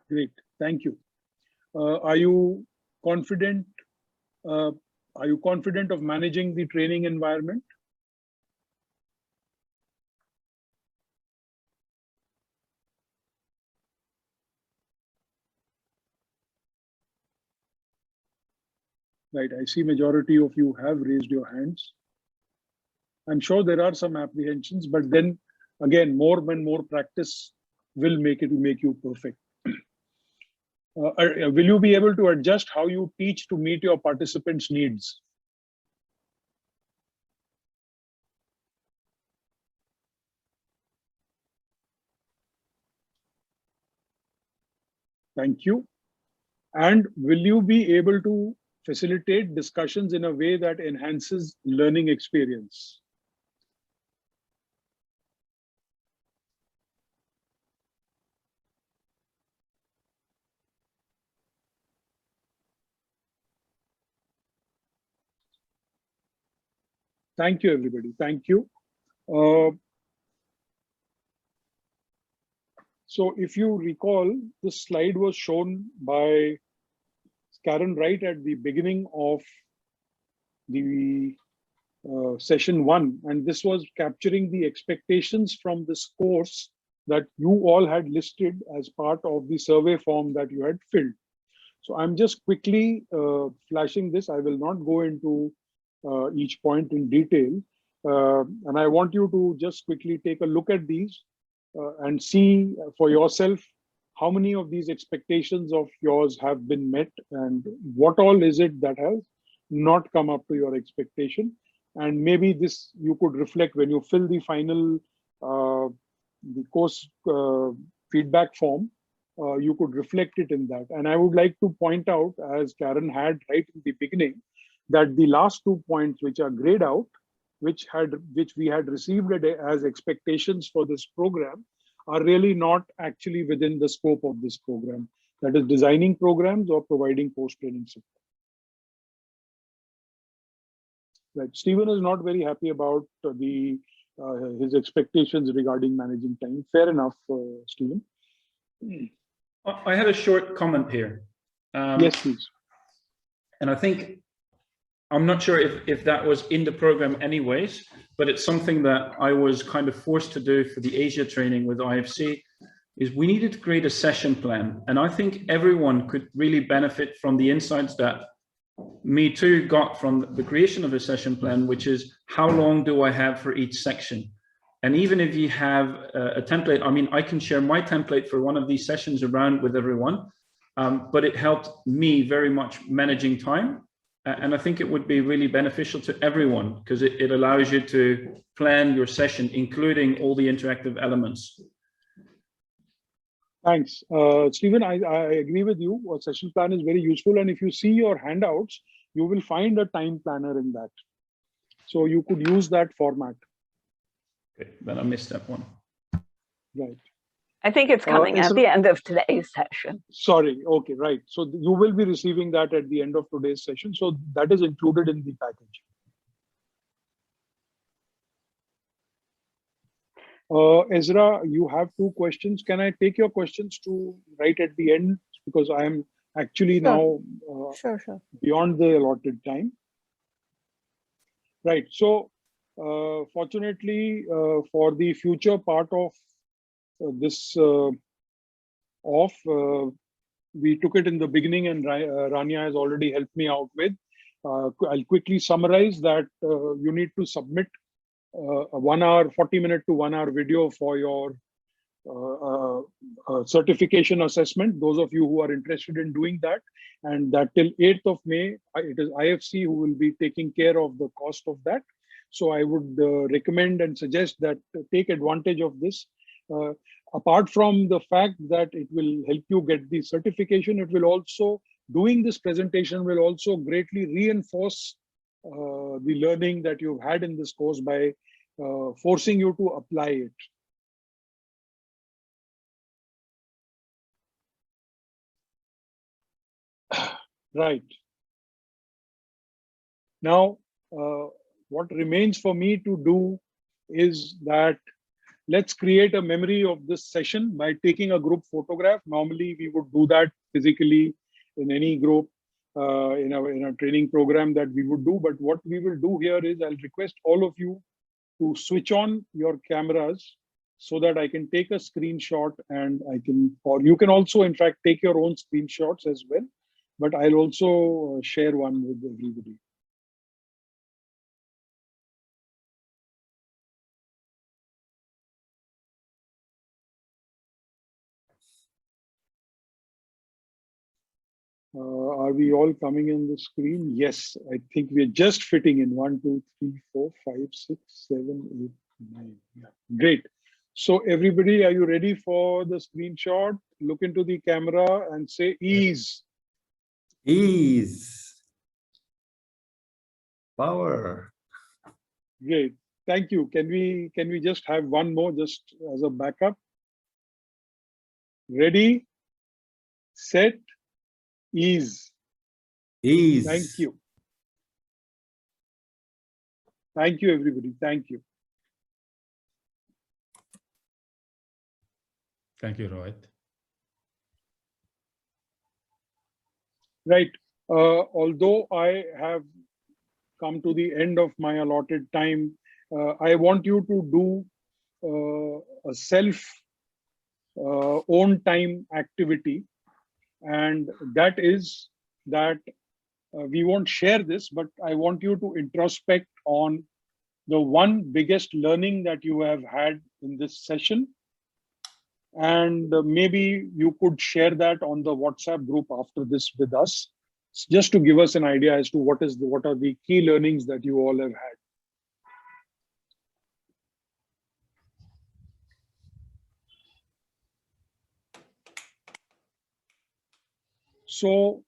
Great, thank you. Are you confident? Are you confident of managing the training environment? Right, I see majority of you have raised your hands. I'm sure there are some apprehensions, but then again, more and more practice will make you perfect. Will you be able to adjust how you teach to meet your participants' needs? Thank you. And will you be able to facilitate discussions in a way that enhances learning experience? Thank you, everybody. Thank you. So if you recall, this slide was shown by Karen right at the beginning of the session 1, and this was capturing the expectations from this course that you all had listed as part of the survey form that you had filled. So I'm just quickly flashing this. I will not go into each point in detail. And I want you to just quickly take a look at these and see for yourself how many of these expectations of yours have been met, and what all is it that has not come up to your expectation. And maybe this you could reflect when you fill the final the course feedback form. You could reflect it in that. And I would like to point out, as Karen had right in the beginning, that the last 2 points, which are grayed out, which we had received as expectations for this program, are really not actually within the scope of this program. That is designing programs or providing post-training support. Right. Stephen is not very happy about his expectations regarding managing time. Fair enough, Stephen. I had a short comment here. Yes, please. And I think, I'm not sure if that was in the program anyways, but it's something that I was kind of forced to do for the Asia training with IFC. is we needed to create a session plan. And I think everyone could really benefit from the insights that me too got from the creation of a session plan, which is how long do I have for each section? And even if you have a template, I mean, I can share my template for one of these sessions around with everyone, but it helped me very much managing time. And I think it would be really beneficial to everyone because it allows you to plan your session, including all the interactive elements. Thanks. Stephen, I agree with you. A session plan is very useful. And if you see your handouts, you will find a time planner in that. So you could use that format. Okay, then I missed that one. Right. I think it's coming at the end of today's session. Sorry. Okay, right. So you will be receiving that at the end of today's session. So that is included in the package. Ezra, you have 2 questions. Can I take your questions to right at the end? Because I am actually now beyond the allotted time. Right. So fortunately, for the future part of this we took it in the beginning, and Rania has already helped me out with. I'll quickly summarize that you need to submit a 1 hour, 40-minute to 1 hour video for your certification assessment. Those of you who are interested in doing that, and that till 8th of May, it is IFC who will be taking care of the cost of that. So I would recommend and suggest that take advantage of this. Apart from the fact that it will help you get the certification, it will also, doing this presentation will also greatly reinforce the learning that you've had in this course by forcing you to apply it. Right. Now, what remains for me to do is that let's create a memory of this session by taking a group photograph. Normally, we would do that physically in any group in a training program that we would do. But what we will do here is I'll request all of you to switch on your cameras so that I can take a screenshot, and I can, or you can also in fact take your own screenshots as well. But I'll also share one with everybody. Are we all coming in the screen? Yes, I think we're just fitting in 1, 2, 3, 4, 5, 6, 7, 8, 9. Yeah, great. So everybody, are you ready for the screenshot? Look into the camera and say ease. Ease. Power. Great. Thank you. Can we just have one more just as a backup? Ready, set, ease. Ease. Thank you. Thank you, everybody. Thank you. Thank you, Rohit. Right. Although I have come to the end of my allotted time, I want you to do a self own time activity. And that is that we won't share this, but I want you to introspect on the one biggest learning that you have had in this session. And maybe you could share that on the WhatsApp group after this with us, just to give us an idea as to what are the key learnings that you all have had. So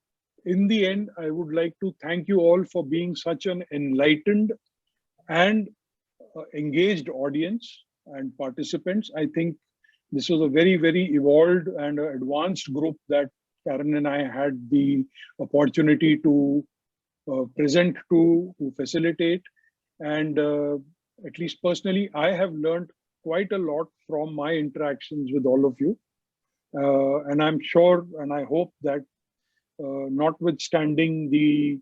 in the end, I would like to thank you all for being such an enlightened and engaged audience and participants. I think this was a very, very evolved and advanced group that Karen and I had the opportunity to present to facilitate. And at least personally, I have learned quite a lot from my interactions with all of you. And I'm sure and I hope that notwithstanding the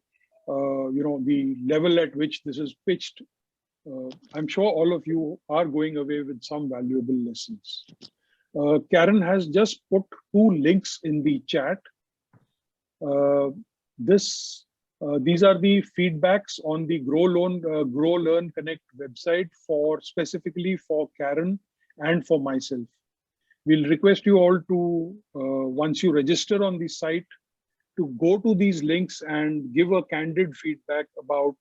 the level at which this is pitched, I'm sure all of you are going away with some valuable lessons. Karen has just put 2 links in the chat. These are the feedbacks on the Grow Learn Connect website specifically for Karen and for myself. We'll request you all to, once you register on the site, to go to these links and give a candid feedback about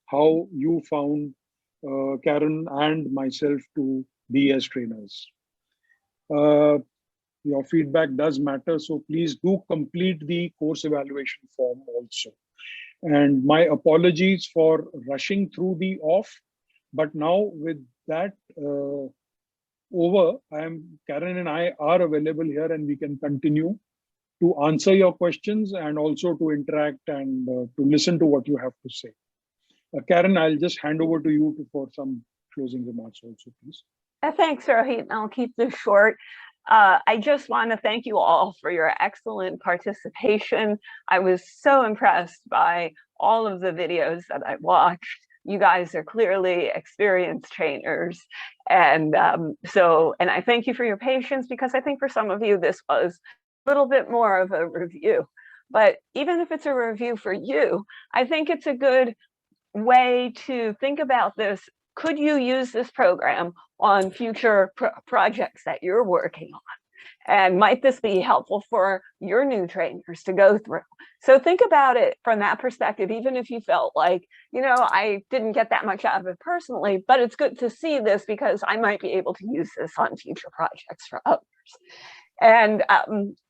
how you found Karen and myself to be as trainers. Your feedback does matter, so please do complete the course evaluation form also. And my apologies for rushing through the off, but now with that over, Karen and I are available here, and we can continue to answer your questions and also to interact and to listen to what you have to say. Karen, I'll just hand over to you for some closing remarks also, please. Thanks, Rohit. I'll keep this short. I just want to thank you all for your excellent participation. I was so impressed by all of the videos that I watched. You guys are clearly experienced trainers. And and I thank you for your patience, because I think for some of you, this was a little bit more of a review. But even if it's a review for you, I think it's a good way to think about this. Could you use this program on future projects that you're working on? And might this be helpful for your new trainers to go through? So think about it from that perspective, even if you felt like, you know, I didn't get that much out of it personally, but it's good to see this because I might be able to use this on future projects for others. And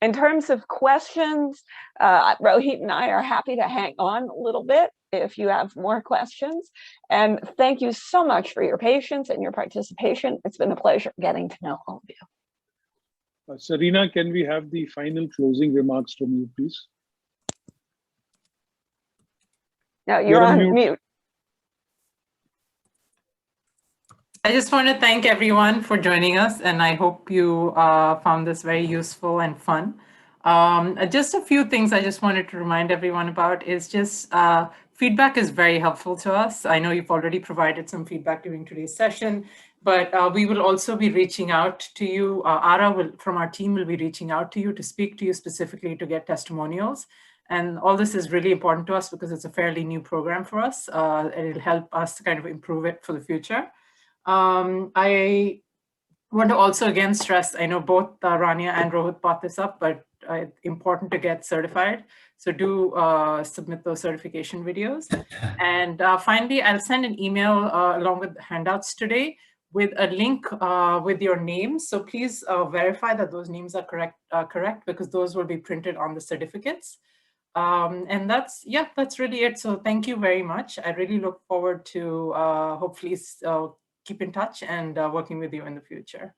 in terms of questions, Rohit and I are happy to hang on a little bit if you have more questions. And thank you so much for your patience and your participation. It's been a pleasure getting to know all of you. Serena, can we have the final closing remarks from you, please? No, you're on mute. I just want to thank everyone for joining us, and I hope you found this very useful and fun. Just a few things I just wanted to remind everyone about is just feedback is very helpful to us. I know you've already provided some feedback during today's session, but we will also be reaching out to you. Ara from our team will be reaching out to you to speak to you specifically to get testimonials. And all this is really important to us because it's a fairly new program for us, and it'll help us kind of improve it for the future. I want to also again stress, I know both Rania and Rohit brought this up, but it's important to get certified. So do submit those certification videos. And finally, I'll send an email along with the handouts today with a link with your names. So please verify that those names are correct because those will be printed on the certificates. And that's really it. So thank you very much. I really look forward to hopefully keep in touch and working with you in the future.